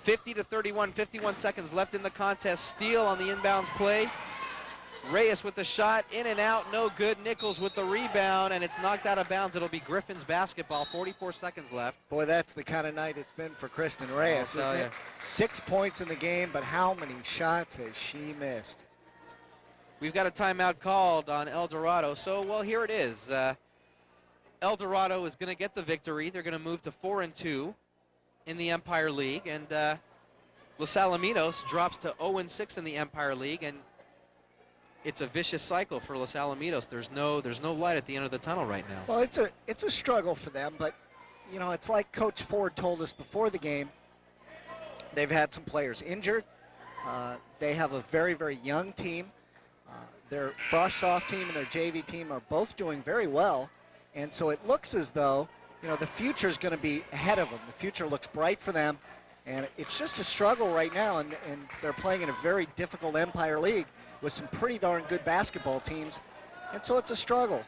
50-31, 51 seconds left in the contest. Steele on the inbounds play. Reyes with the shot, in and out, no good. Nichols with the rebound, and it's knocked out of bounds. It'll be Griffin's basketball, 44 seconds left. Boy, that's the kind of night it's been for Kristen Reyes, isn't it? 6 points in the game, but how many shots has she missed? We've got a timeout called on El Dorado, so, well, here it is. El Dorado is going to get the victory. They're going to move to 4-2 in the Empire League, and Los Alamitos drops to 0-6 in the Empire League, and it's a vicious cycle for Los Alamitos. There's no light at the end of the tunnel right now. Well, it's a struggle for them, but it's like Coach Ford told us before the game. They've had some players injured. They have a very, very young team. Their Frostoff team and their JV team are both doing very well, and so it looks as though the future is going to be ahead of them. The future looks bright for them, and it's just a struggle right now, and they're playing in a very difficult Empire League with some pretty darn good basketball teams, and so it's a struggle.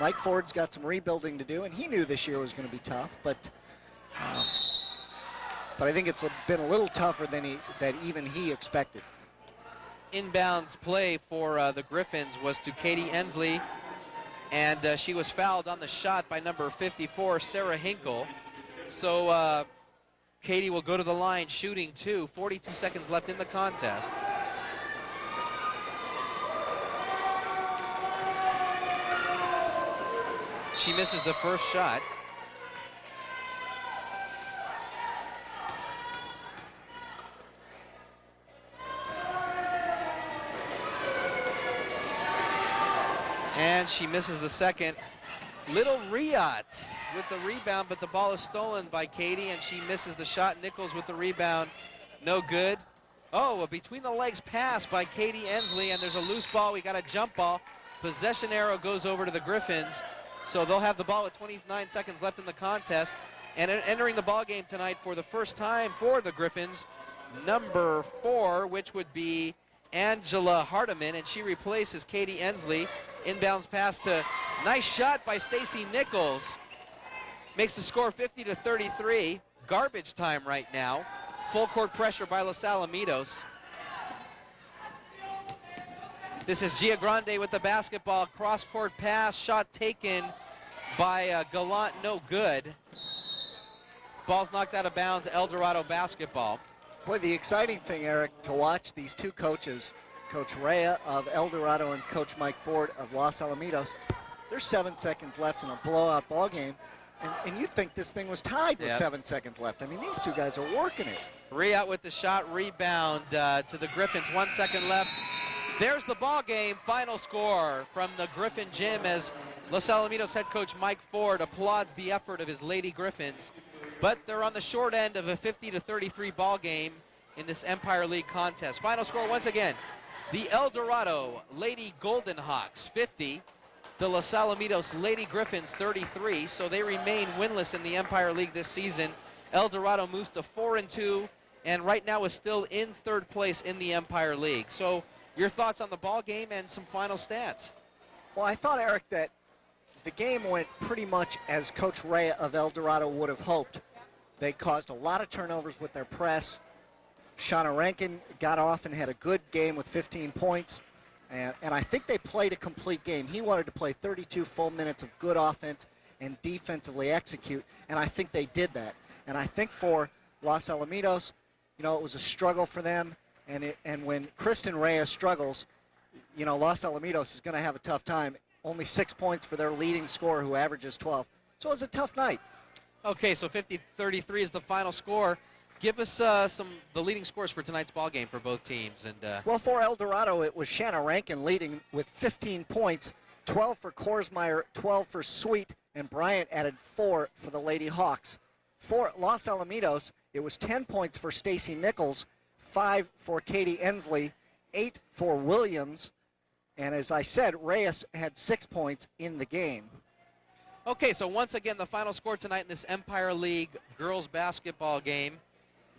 Mike Ford's got some rebuilding to do, and he knew this year was going to be tough, but I think it's been a little tougher than even he expected. Inbounds play for the Griffins was to Katie Ensley, and she was fouled on the shot by number 54, Sarah Hinkle. So Katie will go to the line shooting 2, 42 seconds left in the contest. She misses the first shot. And she misses the second. Little Riot with the rebound, but the ball is stolen by Katie, and she misses the shot. Nichols with the rebound, no good. Oh, a between the legs pass by Katie Ensley, and there's a loose ball. We got a jump ball. Possession arrow goes over to the Griffins. So they'll have the ball with 29 seconds left in the contest. And entering the ball game tonight for the first time for the Griffins, number 4, which would be Angela Hardiman, and she replaces Katie Ensley. Inbounds pass to, nice shot by Stacy Nichols. Makes the score 50-33. Garbage time right now. Full court pressure by Los Alamitos. This is Giagrande with the basketball. Cross-court pass, shot taken by Gallant, no good. Ball's knocked out of bounds, El Dorado basketball. Boy, the exciting thing, Eric, to watch these two coaches, Coach Rea of El Dorado and Coach Mike Ford of Los Alamitos, there's 7 seconds left in a blowout ball game, and you'd think this thing was tied with 7 seconds left. I mean, these two guys are working it. Rea with the shot, rebound to the Griffins, 1 second left. There's the ball game. Final score from the Griffin gym as Los Alamitos head coach Mike Ford applauds the effort of his Lady Griffins. But they're on the short end of a 50-33 ball game in this Empire League contest. Final score once again, the El Dorado Lady Golden Hawks 50, the Los Alamitos Lady Griffins 33, so they remain winless in the Empire League this season. El Dorado moves to 4-2 and right now is still in third place in the Empire League. So your thoughts on the ball game and some final stats. Well, I thought, Eric, that the game went pretty much as Coach Ray of El Dorado would have hoped. They caused a lot of turnovers with their press. Shauna Rankin got off and had a good game with 15 points. And I think they played a complete game. He wanted to play 32 full minutes of good offense and defensively execute, and I think they did that. And I think for Los Alamitos, you know, it was a struggle for them. And when Kristen Reyes struggles, you know, Los Alamitos is going to have a tough time. Only 6 points for their leading scorer, who averages 12. So it was a tough night. Okay, so 50-33 is the final score. Give us the leading scores for tonight's ball game for both teams. And well, for El Dorado, it was Shanna Rankin leading with 15 points, 12 for Korsmeyer, 12 for Sweet, and Bryant added 4 for the Lady Hawks. For Los Alamitos, it was 10 points for Stacy Nichols, 5 for Katie Ensley, 8 for Williams, and as I said, Reyes had 6 points in the game. okay, so once again, the final score tonight in this Empire League girls basketball game.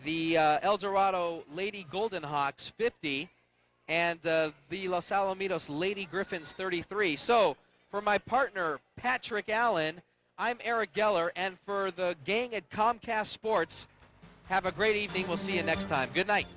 The El Dorado Lady Golden Hawks 50 and the Los Alamitos Lady Griffins 33. So for my partner, Patrick Allen, I'm Eric Geller, and for the gang at Comcast Sports, have a great evening. We'll see you next time. Good night.